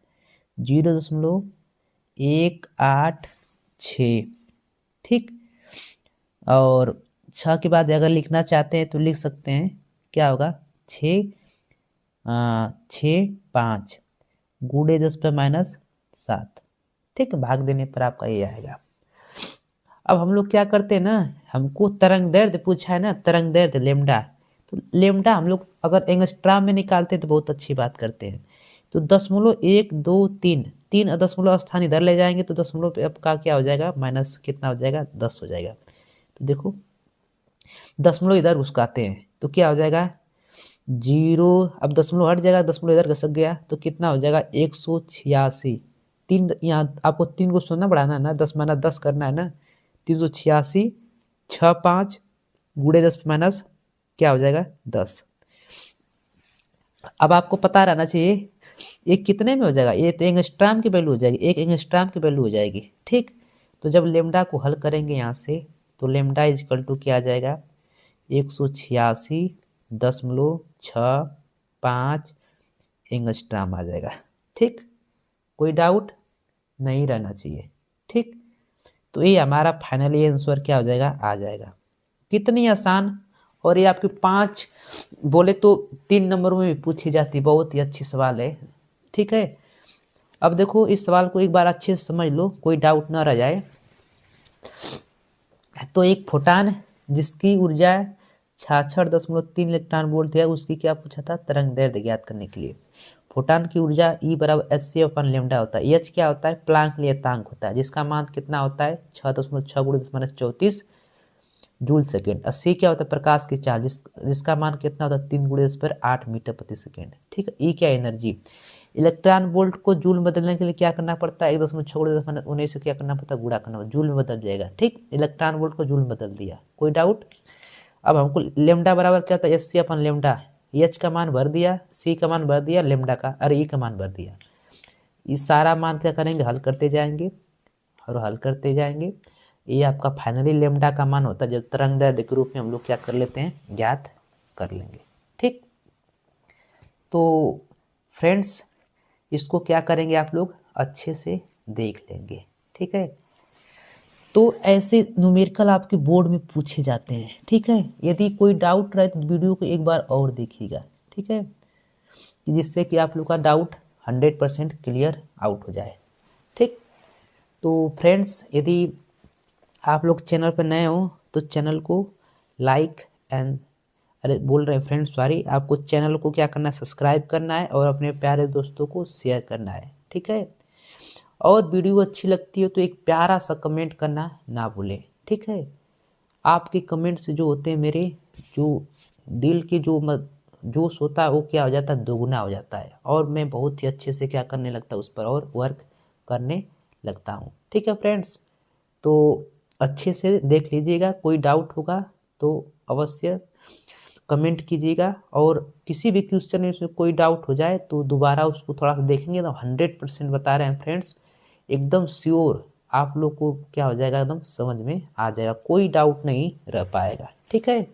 0.186। ठीक, और 6 के बाद अगर लिखना चाहते हैं तो लिख सकते हैं, क्या होगा 665 गुणे 10⁻7। ठीक, भाग देने पर आपका ये आएगा। अब हम लोग क्या करते हैं ना, हमको तरंग दैर्ध्य पूछा है ना, तरंग दैर्ध्य लेमडा, तो लेमडा हम लोग अगर एंगस्ट्राम में निकालते हैं तो बहुत अच्छी बात करते हैं। तो 0.123, 3 दशमलव स्थान इधर ले जाएंगे तो दशमलव पे आपका क्या हो जाएगा माइनस कितना हो जाएगा 10 हो जाएगा। तो देखो दशमलव इधर घुसकाते हैं तो क्या हो जाएगा 0, अब दशमलव हट जाएगा, दशमलव इधर घसक गया तो कितना हो जाएगा 186। 3 यहाँ आपको 3 को सुनना बढ़ाना है ना, 10 - 10 करना है ना, 386, 65 गुणे 10 क्या हो जाएगा 10। अब आपको पता रहना चाहिए ये कितने में हो जाएगा, ये तो एंगस्ट्राम की वैल्यू हो जाएगी, 1 एंगस्ट्राम की वैल्यू हो जाएगी। ठीक, तो जब लेमडा को हल करेंगे यहाँ से तो लेमडा इजकल टू क्या आ जाएगा 186.65 एंगस्ट्राम आ जाएगा। ठीक, कोई डाउट नहीं रहना चाहिए। ठीक, तो ये हमारा फाइनली आंसर क्या हो जाएगा आ जाएगा। कितनी आसान, और ये आपके 5 बोले तो 3 नंबरों में भी पूछी जाती, बहुत ही अच्छी सवाल है। ठीक है, अब देखो इस सवाल को एक बार अच्छे से समझ लो, कोई डाउट ना रह जाए। तो एक फोटान जिसकी ऊर्जा 66.3 इलेक्ट्रॉन वोल्ट दिया, उसकी क्या पूछा था, तरंग दैर्ध्य ज्ञात करने के लिए। फोटॉन की ऊर्जा E बराबर hc/λ होता है। H क्या होता है, प्लांक नियतांक होता है, जिसका मान कितना होता है 6.6 × 10⁻34 जूल सेकेंड। 80 क्या होता है, प्रकाश की चाल, जिसका मान कितना होता है 3 × 10⁸ मीटर प्रति सेकेंड। ठीक है। ई क्या एनर्जी, इलेक्ट्रॉन वोल्ट को जूल में बदलने के लिए क्या करना पड़ता है, 1.6 × 10⁻19 से क्या करना पड़ता है, गुणा करना, जूल में बदल जाएगा। ठीक, इलेक्ट्रॉन वोल्ट को जूल में बदल दिया, कोई डाउट। अब हमको लेमडा बराबर क्या था, hc/λ। एच का मान भर दिया, सी का मान भर दिया, लेमडा का अरे ई का मान भर दिया। ये सारा मान क्या करेंगे, हल करते जाएंगे और हल करते जाएंगे। ये आपका फाइनली लेमडा का मान होता है, जो तरंग दैर्ध्य के रूप में हम लोग क्या कर लेते हैं, ज्ञात कर लेंगे। ठीक, तो फ्रेंड्स इसको क्या करेंगे, आप लोग अच्छे से देख लेंगे। ठीक है, तो ऐसे न्यूमेरिकल आपके बोर्ड में पूछे जाते हैं। ठीक है, यदि कोई डाउट रहे तो वीडियो को एक बार और देखिएगा। ठीक है, जिससे कि आप लोग का डाउट 100% क्लियर आउट हो जाए। ठीक, तो फ्रेंड्स यदि आप लोग चैनल पर नए हो तो चैनल को लाइक एंड अरे बोल रहे हैं फ्रेंड्स, सॉरी, आपको चैनल को क्या करना है, सब्सक्राइब करना है और अपने प्यारे दोस्तों को शेयर करना है। ठीक है, और वीडियो अच्छी लगती हो तो एक प्यारा सा कमेंट करना ना भूलें। ठीक है, आपके कमेंट्स जो होते हैं, मेरे जो दिल के जो जोश होता है वो क्या हो जाता है, दोगुना हो जाता है, और मैं बहुत ही अच्छे से क्या करने लगता हूँ, उस पर और वर्क करने लगता हूँ। ठीक है फ्रेंड्स, तो अच्छे से देख लीजिएगा, कोई डाउट होगा तो अवश्य कमेंट कीजिएगा, और किसी भी क्वेश्चन में उसमें कोई डाउट हो जाए तो दोबारा उसको थोड़ा सा देखेंगे तो 100% बता रहे हैं फ्रेंड्स, एकदम श्योर आप लोग को क्या हो जाएगा, एकदम समझ में आ जाएगा, कोई डाउट नहीं रह पाएगा। ठीक है।